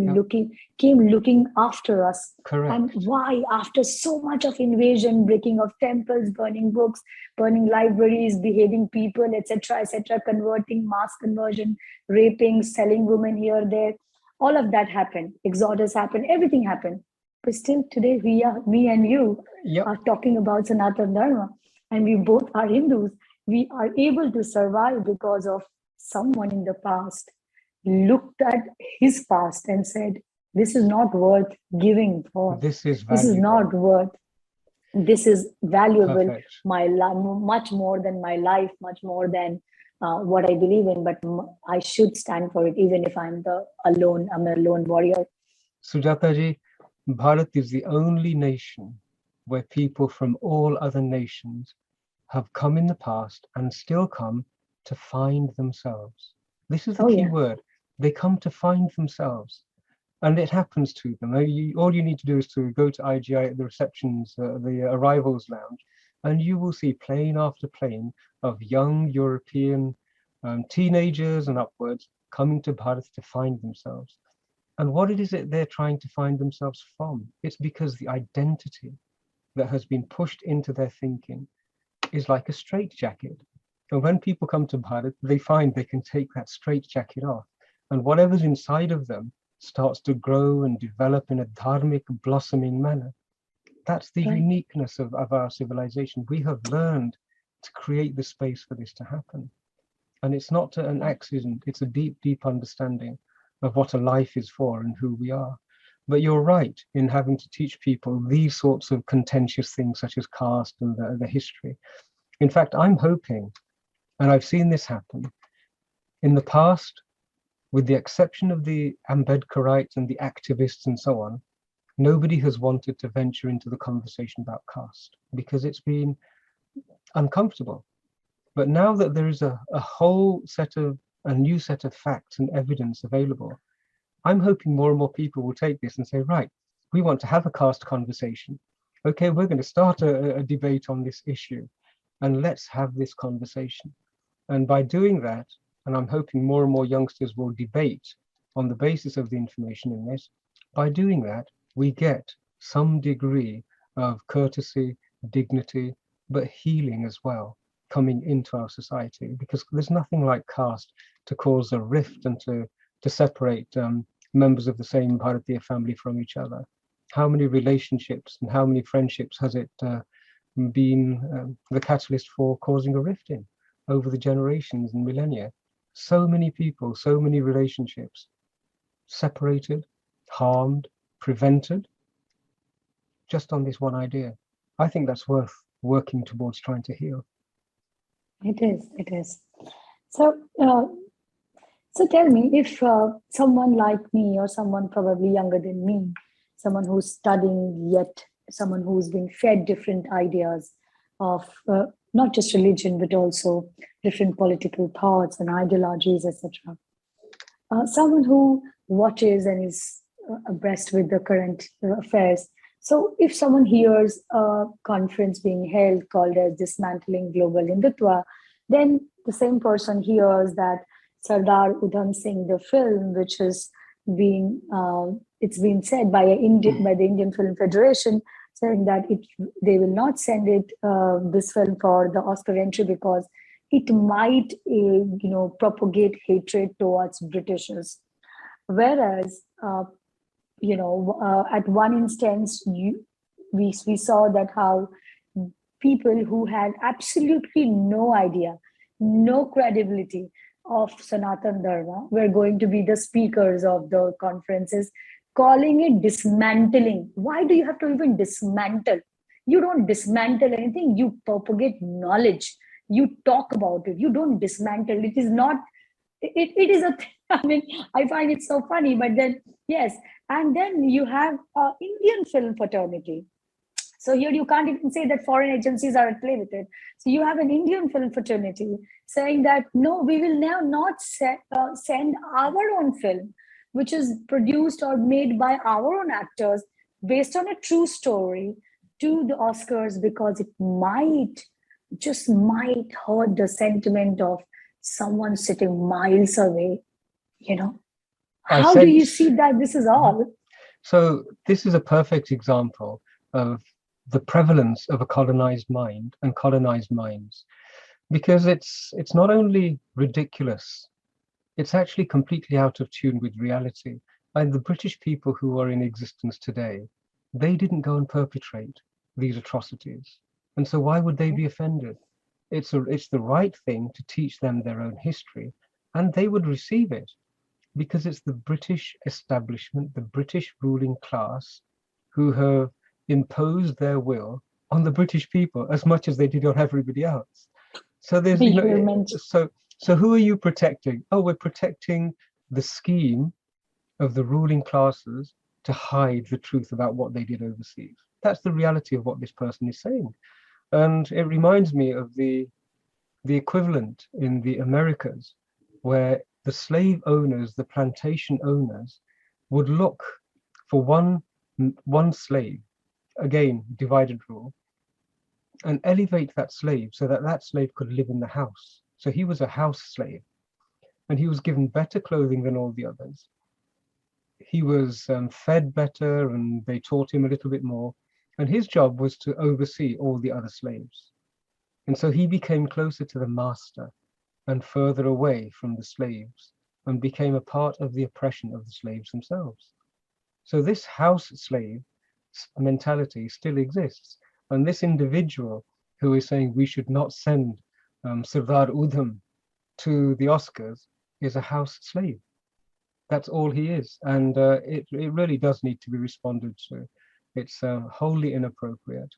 came looking after us? Correct. And why, after so much of invasion, breaking of temples, burning books, burning libraries, beheading people, etc., converting, mass conversion, raping, selling women here, there, all of that happened. Exodus happened. Everything happened. But still today, me and you are talking about Sanatana Dharma, and we both are Hindus. We are able to survive because of someone in the past looked at his past and said, this is not worth giving for. This is not worth. This is valuable. Perfect. Much more than my life, much more than what I believe in, but I should stand for it, even if I'm a lone warrior. Sujata ji, Bharat is the only nation where people from all other nations have come in the past and still come to find themselves. This is the key word. They come to find themselves, and it happens to them. All you need to do is to go to IGI at the receptions, the arrivals lounge, and you will see plane after plane of young European teenagers and upwards coming to Bharat to find themselves. And what it is that they're trying to find themselves from? It's because the identity that has been pushed into their thinking is like a straitjacket. And when people come to Bharat, they find they can take that straitjacket off, and whatever's inside of them starts to grow and develop in a dharmic, blossoming manner. That's the uniqueness of our civilization. We have learned to create the space for this to happen. And it's not an accident, it's a deep, deep understanding of what a life is for and who we are. But you're right in having to teach people these sorts of contentious things such as caste and the history. In fact, I'm hoping, and I've seen this happen, in the past, with the exception of the Ambedkarites and the activists and so on, nobody has wanted to venture into the conversation about caste because it's been uncomfortable. But now that there is a new set of facts and evidence available, I'm hoping more and more people will take this and say, right, we want to have a caste conversation. Okay, we're going to start a debate on this issue, and let's have this conversation. And by doing that, and I'm hoping more and more youngsters will debate on the basis of the information in this, by doing that, we get some degree of courtesy, dignity, but healing as well coming into our society, because there's nothing like caste to cause a rift and to separate members of the same Bharatiya family from each other. How many relationships and how many friendships has it been the catalyst for causing a rift in over the generations and millennia? so many people, so many relationships separated, harmed, prevented, just on this one idea. I think that's worth working towards trying to heal. It is. It is. So, so tell me, if someone like me, or someone probably younger than me, someone who's studying yet, someone who's been fed different ideas of not just religion but also different political thoughts and ideologies, etc. Someone who watches and is abreast with the current affairs. So, if someone hears a conference being held called as Dismantling Global Hindutva, then the same person hears that Sardar Udham Singh, the film, which has been it's been said by by the Indian Film Federation, saying that they will not send it this film for the Oscar entry because it might propagate hatred towards Britishers. Whereas at one instance, we saw that how people who had absolutely no idea, no credibility of Sanatan Dharma were going to be the speakers of the conferences, calling it dismantling. Why do you have to even dismantle? You don't dismantle anything, you propagate knowledge. You talk about it, you don't dismantle. It is not, it is a I mean, I find it so funny, but then, yes. And then you have Indian film fraternity. So here you can't even say that foreign agencies are at play with it. So you have an Indian film fraternity saying that, no, we will now not send our own film, which is produced or made by our own actors based on a true story, to the Oscars, because it just might hurt the sentiment of someone sitting miles away. How do you see that this is all? So this is a perfect example of the prevalence of a colonized mind and colonized minds, because it's not only ridiculous, it's actually completely out of tune with reality. And the British people who are in existence today, they didn't go and perpetrate these atrocities. And so why would they be offended? It's the right thing to teach them their own history, and they would receive it, because it's the British establishment, the British ruling class, who have imposed their will on the British people as much as they did on everybody else. So there's, so who are you protecting? Oh, we're protecting the scheme of the ruling classes to hide the truth about what they did overseas. That's the reality of what this person is saying. And it reminds me of the equivalent in the Americas, where the slave owners, the plantation owners, would look for one slave, again, divided rule, and elevate that slave so that that slave could live in the house. So he was a house slave, and he was given better clothing than all the others. He was fed better, and they taught him a little bit more. And his job was to oversee all the other slaves. And so he became closer to the master and further away from the slaves, and became a part of the oppression of the slaves themselves. So this house slave mentality still exists. And this individual who is saying we should not send Sardar Udham to the Oscars is a house slave. That's all he is. And it really does need to be responded to. It's wholly inappropriate.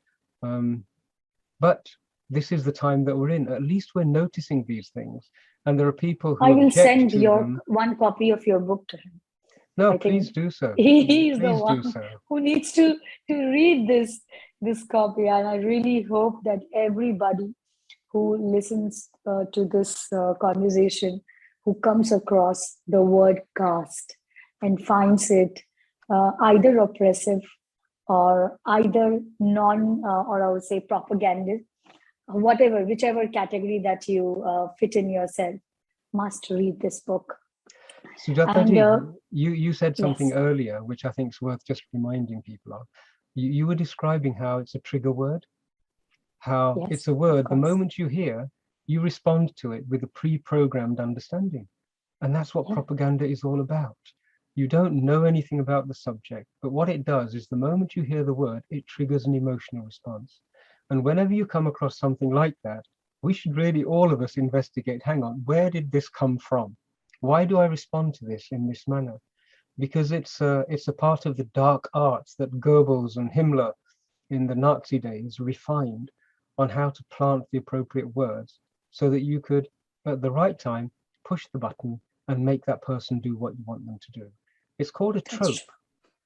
But this is the time that we're in. At least we're noticing these things. And there are people who I will object send to your them. one copy of your book to him. No, please do so. He is please the one who needs to read this copy. And I really hope that everybody who listens to this conversation, who comes across the word caste and finds it either oppressive or either or I would say propaganda, whichever category that you fit in yourself, must read this book. Sujata, you said something yes. earlier, which I think is worth just reminding people of. You were describing how it's a trigger word, how Yes, it's a word, the moment you hear, you respond to it with a pre-programmed understanding. And that's what propaganda is all about. You don't know anything about the subject, but what it does is the moment you hear the word, it triggers an emotional response. And whenever you come across something like that, we should really, all of us, investigate, hang on, where did this come from? Why do I respond to this in this manner? Because it's a part of the dark arts that Goebbels and Himmler in the Nazi days refined on how to plant the appropriate words so that you could, at the right time, push the button and make that person do what you want them to do. It's called a trope. That's true.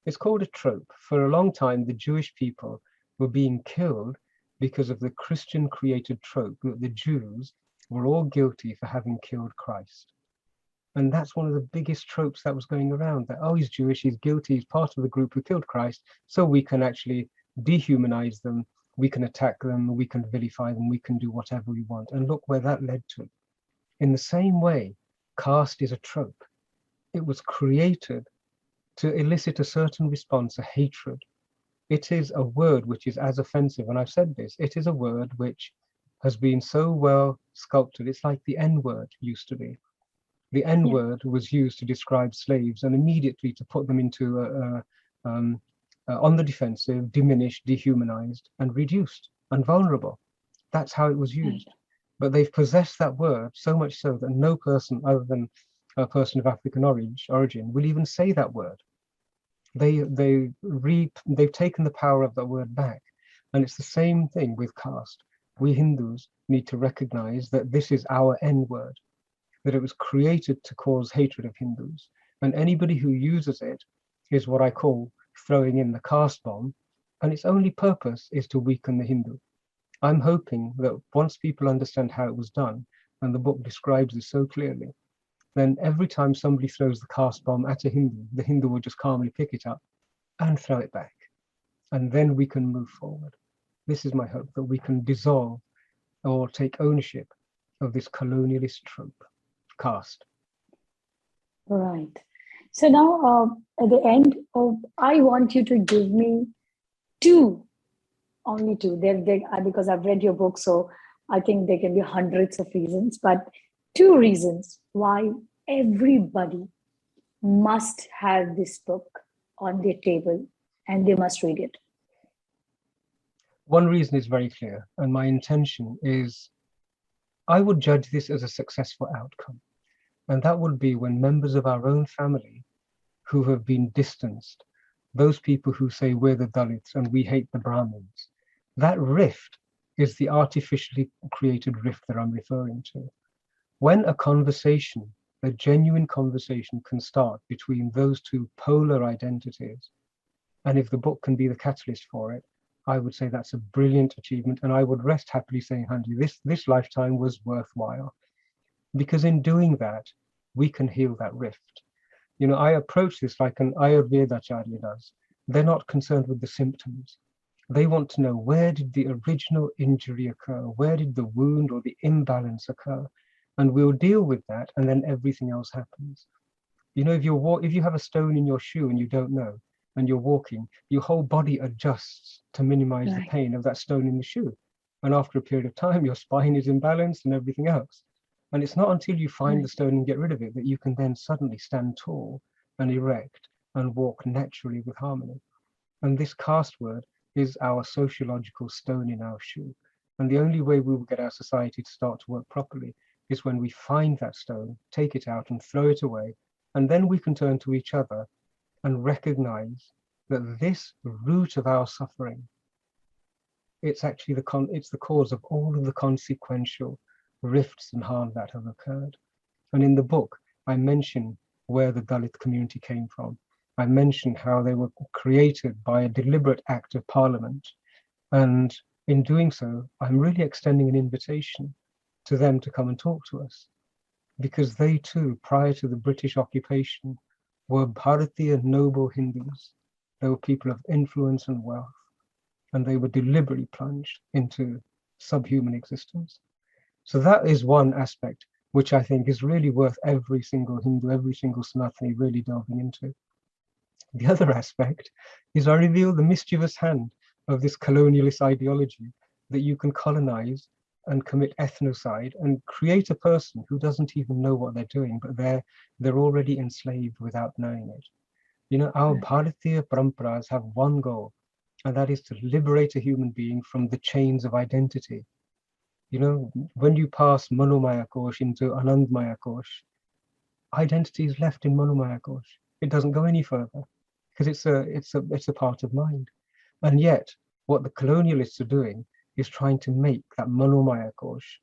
It's called a trope. For a long time, the Jewish people were being killed because of the Christian created trope that the Jews were all guilty for having killed Christ. And that's one of the biggest tropes that was going around, that, oh, he's Jewish, he's guilty, he's part of the group who killed Christ, so we can actually dehumanize them, we can attack them, we can vilify them, we can do whatever we want. And look where that led to. In the same way, caste is a trope. It was created to elicit a certain response, a hatred. It is a word which is as offensive, and I've said this, it is a word which has been so well sculpted. It's like the N-word used to be. The N-word was used to describe slaves and immediately to put them into on the defensive, diminished, dehumanized, and reduced and vulnerable. That's how it was used. But they've possessed that word so much so that no person other than a person of African origin will even say that word. They've taken the power of that word back. And it's the same thing with caste. We Hindus need to recognize that this is our N-word, that it was created to cause hatred of Hindus. And anybody who uses it is what I call throwing in the caste bomb, and its only purpose is to weaken the Hindu. I'm hoping that once people understand how it was done, and the book describes this so clearly, then every time somebody throws the caste bomb at a Hindu, the Hindu will just calmly pick it up and throw it back. And then we can move forward. This is my hope, that we can dissolve or take ownership of this colonialist trope, caste. Right. So now, at the end of, I want you to give me two, only two. Because I've read your book, so I think there can be hundreds of reasons, but two reasons why everybody must have this book on their table and they must read it. One reason is very clear, and my intention is I would judge this as a successful outcome. And that would be when members of our own family who have been distanced, those people who say we're the Dalits and we hate the Brahmins, that rift is the artificially created rift that I'm referring to. When a conversation, a genuine conversation can start between those two polar identities, and if the book can be the catalyst for it, I would say that's a brilliant achievement, and I would rest happily saying, Hanji, this lifetime was worthwhile. Because in doing that, we can heal that rift. You know, I approach this like an Ayurveda Acharya does. They're not concerned with the symptoms. They want to know, where did the original injury occur? Where did the wound or the imbalance occur? And we'll deal with that, and then everything else happens. You know, if you have a stone in your shoe and you don't know, and you're walking, your whole body adjusts to minimize the pain of that stone in the shoe. And after a period of time, your spine is imbalanced and everything else. And it's not until you find the stone and get rid of it that you can then suddenly stand tall and erect and walk naturally with harmony. And this caste word is our sociological stone in our shoe. And the only way we will get our society to start to work properly is when we find that stone, take it out and throw it away. And then we can turn to each other and recognize that this root of our suffering, it's actually it's the cause of all of the consequential rifts and harm that have occurred. And in the book, I mention where the Dalit community came from. I mention how they were created by a deliberate act of parliament. And in doing so, I'm really extending an invitation to them to come and talk to us, because they too, prior to the British occupation, were Bharatiya noble Hindus. They were people of influence and wealth, and they were deliberately plunged into subhuman existence. So that is one aspect which I think is really worth every single Hindu, every single Sanatani really delving into. The other aspect is I reveal the mischievous hand of this colonialist ideology, that you can colonize and commit ethnocide and create a person who doesn't even know what they're doing, but they're already enslaved without knowing it. You know, our Bharatiya paramparas have one goal, and that is to liberate a human being from the chains of identity. You know, when you pass Manomaya Kosh into Anandmaya Kosh, identity is left in Manomaya Kosh. It doesn't go any further because it's a part of mind. And yet, what the colonialists are doing is trying to make that Manomaya Kosh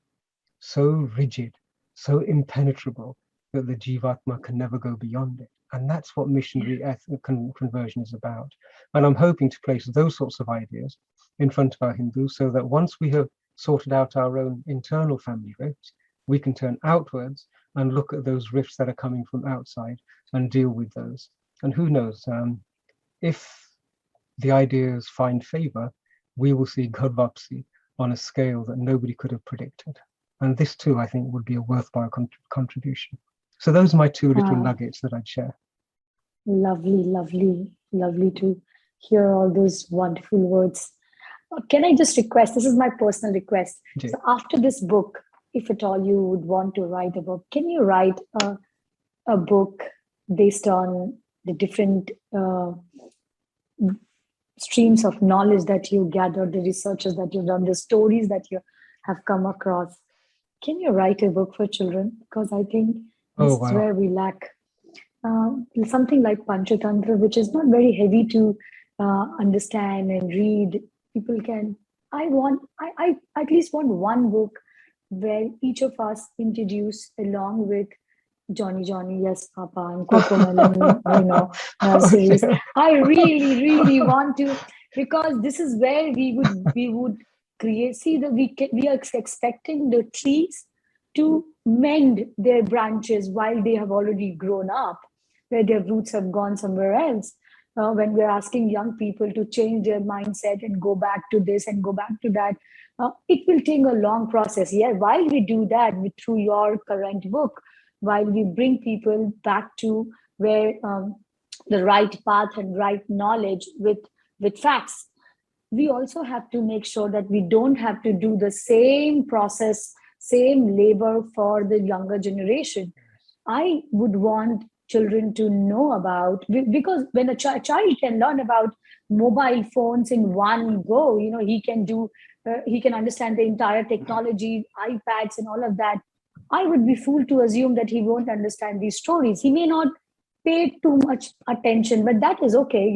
so rigid, so impenetrable that the Jivatma can never go beyond it. And that's what missionary conversion is about. And I'm hoping to place those sorts of ideas in front of our Hindus so that once we have sorted out our own internal family rifts, we can turn outwards and look at those rifts that are coming from outside and deal with those. And who knows, if the ideas find favor, we will see Garbhapsi on a scale that nobody could have predicted. And this too, I think, would be a worthwhile contribution. So those are my two little nuggets that I'd share. Lovely, lovely, lovely to hear all those wonderful words. Can I just request, this is my personal request. So after this book, if at all you would want to write a book, can you write a book based on the different streams of knowledge that you gathered, the researches that you've done, the stories that you have come across? Can you write a book for children? Because I think this is where we lack something like Panchatantra, which is not very heavy to understand and read. People can, I at least want one book where each of us introduce along with Johnny, Yes, Papa, and Cocomelon, nurseries. I really, really want to, because this is where we would create. See that we are expecting the trees to mend their branches while they have already grown up, where their roots have gone somewhere else. When we're asking young people to change their mindset and go back to this and go back to that, it will take a long process. Yeah, while we do that through your current book, while we bring people back to where the right path and right knowledge with facts, we also have to make sure that we don't have to do the same process, same labor for the younger generation. I would want children to know about, because when a child can learn about mobile phones in one go, he can understand the entire technology, iPads and all of that. I would be fooled to assume that he won't understand these stories. He may not pay too much attention, but that is okay.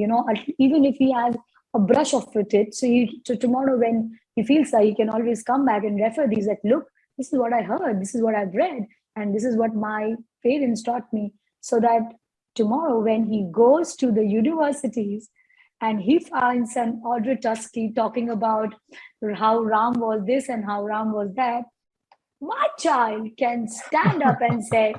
Even if he has a brush off with it, so tomorrow when he feels like, he can always come back and refer these, that look, this is what I heard, this is what I've read, and this is what my parents taught me. So that tomorrow when he goes to the universities and he finds an Audrey Tusky talking about how Ram was this and how Ram was that, my child can stand up and say,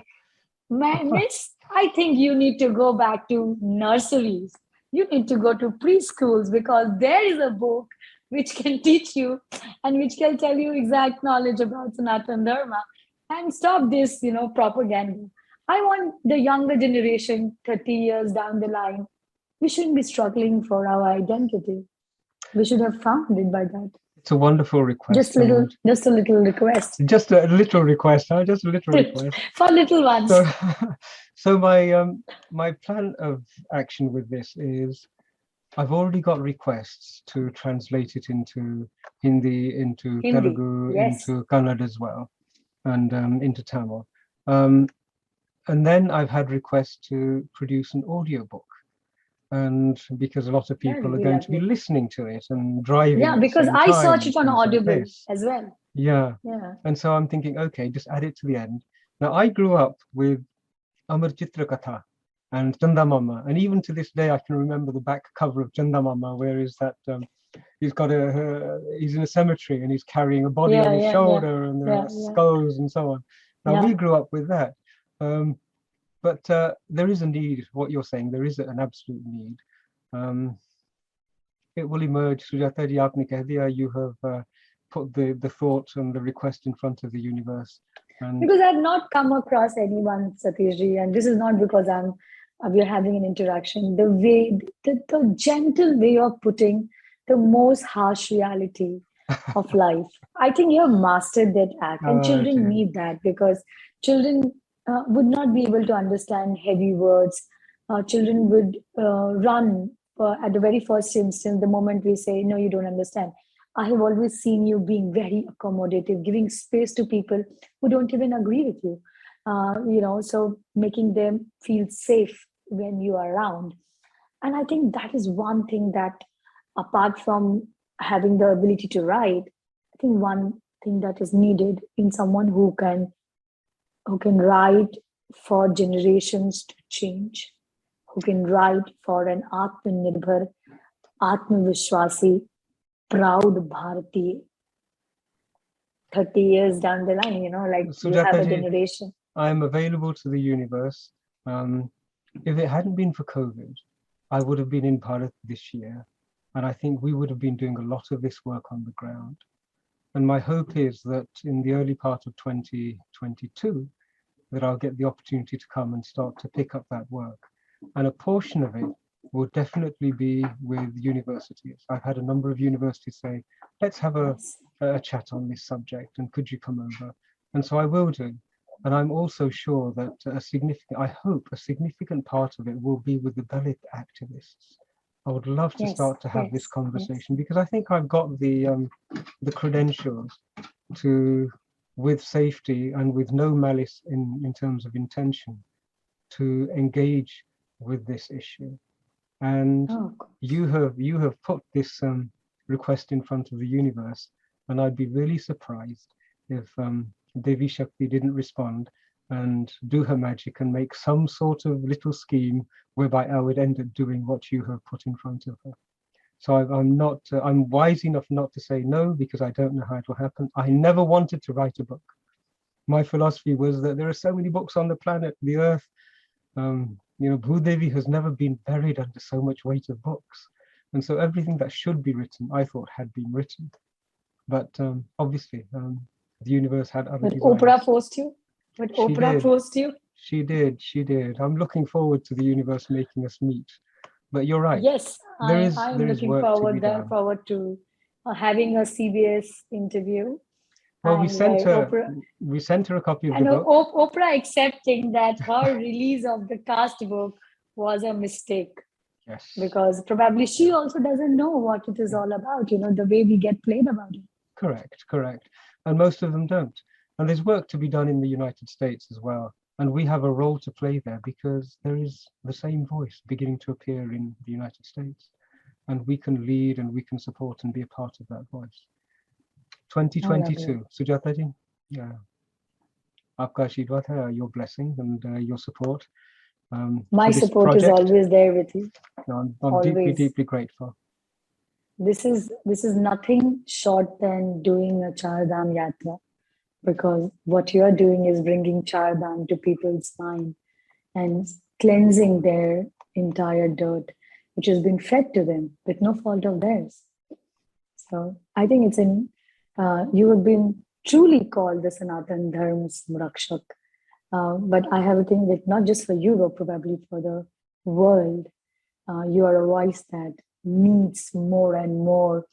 Miss, I think you need to go back to nurseries. You need to go to preschools, because there is a book which can teach you and which can tell you exact knowledge about Sanatana Dharma, and stop this, propaganda. I want the younger generation, 30 years down the line, we shouldn't be struggling for our identity. We should have found it by that. It's a wonderful request. Just a little request. Just a little request, huh? Just a little request. For little ones. So my plan of action with this is, I've already got requests to translate it into Hindi, into Telugu, yes, into Kannada as well, and into Tamil. And then I've had requests to produce an audiobook. And because a lot of people are going to be listening to it and driving. Yeah, because I search it on Audible as well. Yeah. And so I'm thinking, okay, just add it to the end. Now, I grew up with Amar Chitra Katha and Chanda Mama. And even to this day, I can remember the back cover of Chanda Mama, where is that he's in a cemetery and he's carrying a body on his shoulder and there are skulls and so on. Now, we grew up with that. But there is a need, what you're saying, there is an absolute need. It will emerge. Sujata ji, aapne keh diya, you have put the thought and the request in front of the universe. And because I've not come across anyone, Satish ji, and this is not because we're having an interaction. The way, the gentle way of putting the most harsh reality of life. I think you have mastered that act, and children need that, because children would not be able to understand heavy words. Children would run at the very first instance the moment we say, no, you don't understand. I have always seen you being very accommodative, giving space to people who don't even agree with you. So making them feel safe when you are around. And I think that is one thing that, apart from having the ability to write, I think one thing that is needed in someone who can write for generations to change, who can write for an Atmanirbhar, Atmavishwasi, proud Bharati 30 years down the line, like you have Sujata a ji, generation. I am available to the universe. If it hadn't been for COVID, I would have been in Bharat this year. And I think we would have been doing a lot of this work on the ground. And my hope is that in the early part of 2022, that I'll get the opportunity to come and start to pick up that work. And a portion of it will definitely be with universities. I've had a number of universities say, let's have a chat on this subject, and could you come over? And so I will do. And I'm also sure that I hope a significant part of it will be with the Dalit activists. I would love to start to have this conversation because I think I've got the credentials to, with safety and with no malice in terms of intention, to engage with this issue. And you have put this request in front of the universe, and I'd be really surprised if Devi Shakti didn't respond and do her magic and make some sort of little scheme whereby I would end up doing what you have put in front of her. So I'm wise enough not to say no because I don't know how it will happen. I never wanted to write a book. My philosophy was that there are so many books on the planet, the earth. Bhudevi has never been buried under so much weight of books. And so everything that should be written, I thought had been written. But obviously, the universe had other desires. Oprah forced you? But Oprah forced you? She did. I'm looking forward to the universe making us meet. But you're right. Yes, I'm looking forward to having a CBS interview. Well, we sent her a copy of the book. Oprah accepting that her release of the cast book was a mistake. Yes. Because probably she also doesn't know what it is all about, the way we get played about it. Correct. And most of them don't. And there's work to be done in the United States as well. And we have a role to play there because there is the same voice beginning to appear in the United States. And we can lead and we can support and be a part of that voice. 2022, Sujata ji, yeah. Aapka Ashirwad hai, your blessing and your support. My support project is always there with you. No, I'm deeply grateful. This is nothing short than doing a Char Dham Yatra, because what you are doing is bringing Char Dham to people's mind and cleansing their entire dirt, which has been fed to them with no fault of theirs. So I think you have been truly called the Sanatan Dharma's Rakshak. But I have a thing that not just for Europe, probably for the world, you are a voice that needs more and more.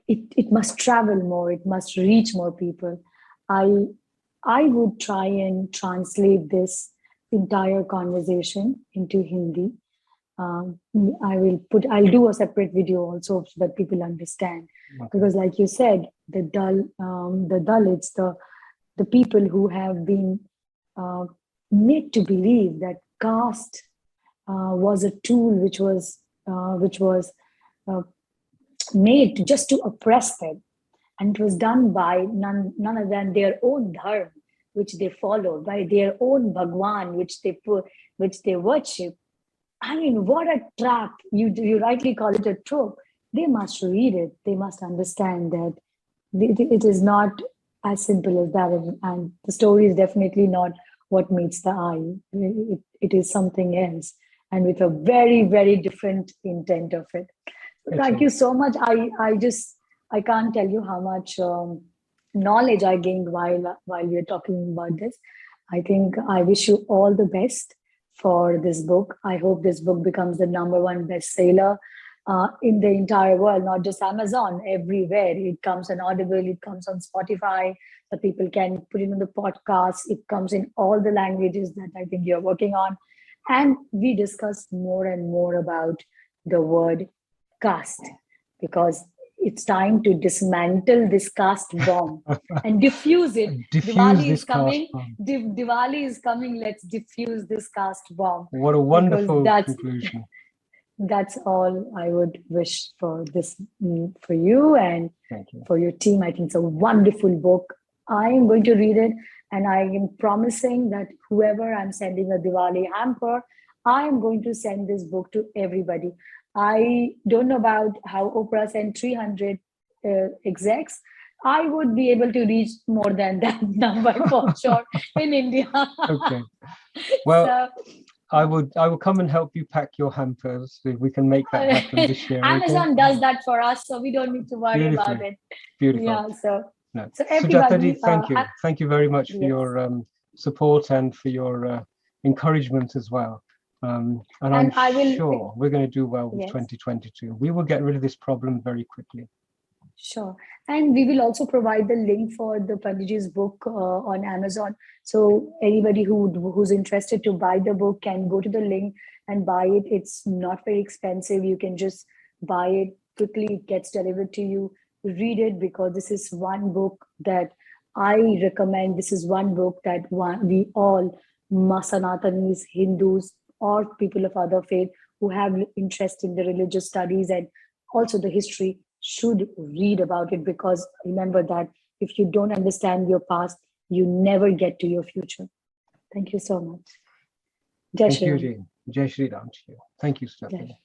It must travel more. It must reach more people. I would try and translate this entire conversation into Hindi. I'll do a separate video also so that people understand. Okay. Because like you said, the Dalits, the people who have been made to believe that caste was a tool which was made just to oppress them, and it was done by none other than their own dharma, which they followed, by their own Bhagwan, which they worship. I mean, what a trap! You rightly call it a trope. They must read it. They must understand that it is not as simple as that, and the story is definitely not what meets the eye. It is something else, and with a very, very different intent of it. So thank you so much. I can't tell you how much knowledge I gained while we are talking about this. I think I wish you all the best for this book. I hope this book becomes the #1 bestseller in the entire world, not just Amazon, everywhere. It comes on Audible, it comes on Spotify, so people can put it on the podcast. It comes in all the languages that I think you're working on. And we discuss more and more about the word caste, because it's time to dismantle this caste bomb and diffuse it. Diffuse Diwali this is coming. caste bomb. Diwali is coming. Let's diffuse this caste bomb. What a wonderful conclusion. That's all I would wish for this, for you and for your team. I think it's a wonderful book. I am going to read it, and I am promising that whoever I'm sending a Diwali hamper, I am going to send this book to everybody. I don't know about how Oprah sent 300 execs. I would be able to reach more than that number for sure in India. Okay. Well, so, I will come and help you pack your hampers if we can make that happen this year. Amazon does that for us, so we don't need to worry about it. Beautiful. Yeah. So everybody, Sujata thank you. Thank you very much for your support and for your encouragement as well. And I'm sure we're going to do well with 2022. We will get rid of this problem very quickly. Sure. And we will also provide the link for the Panditji's book on Amazon. So anybody who's interested to buy the book can go to the link and buy it. It's not very expensive. You can just buy it quickly. It gets delivered to you. Read it, because this is one book that I recommend. This is one book that we all, Sanatanis, Hindus, or people of other faith who have interest in the religious studies and also the history, should read about it, because remember that if you don't understand your past, you never get to your future. Thank you so much. Thank you, Jai Shri Ram to you. Thank you, Sujata.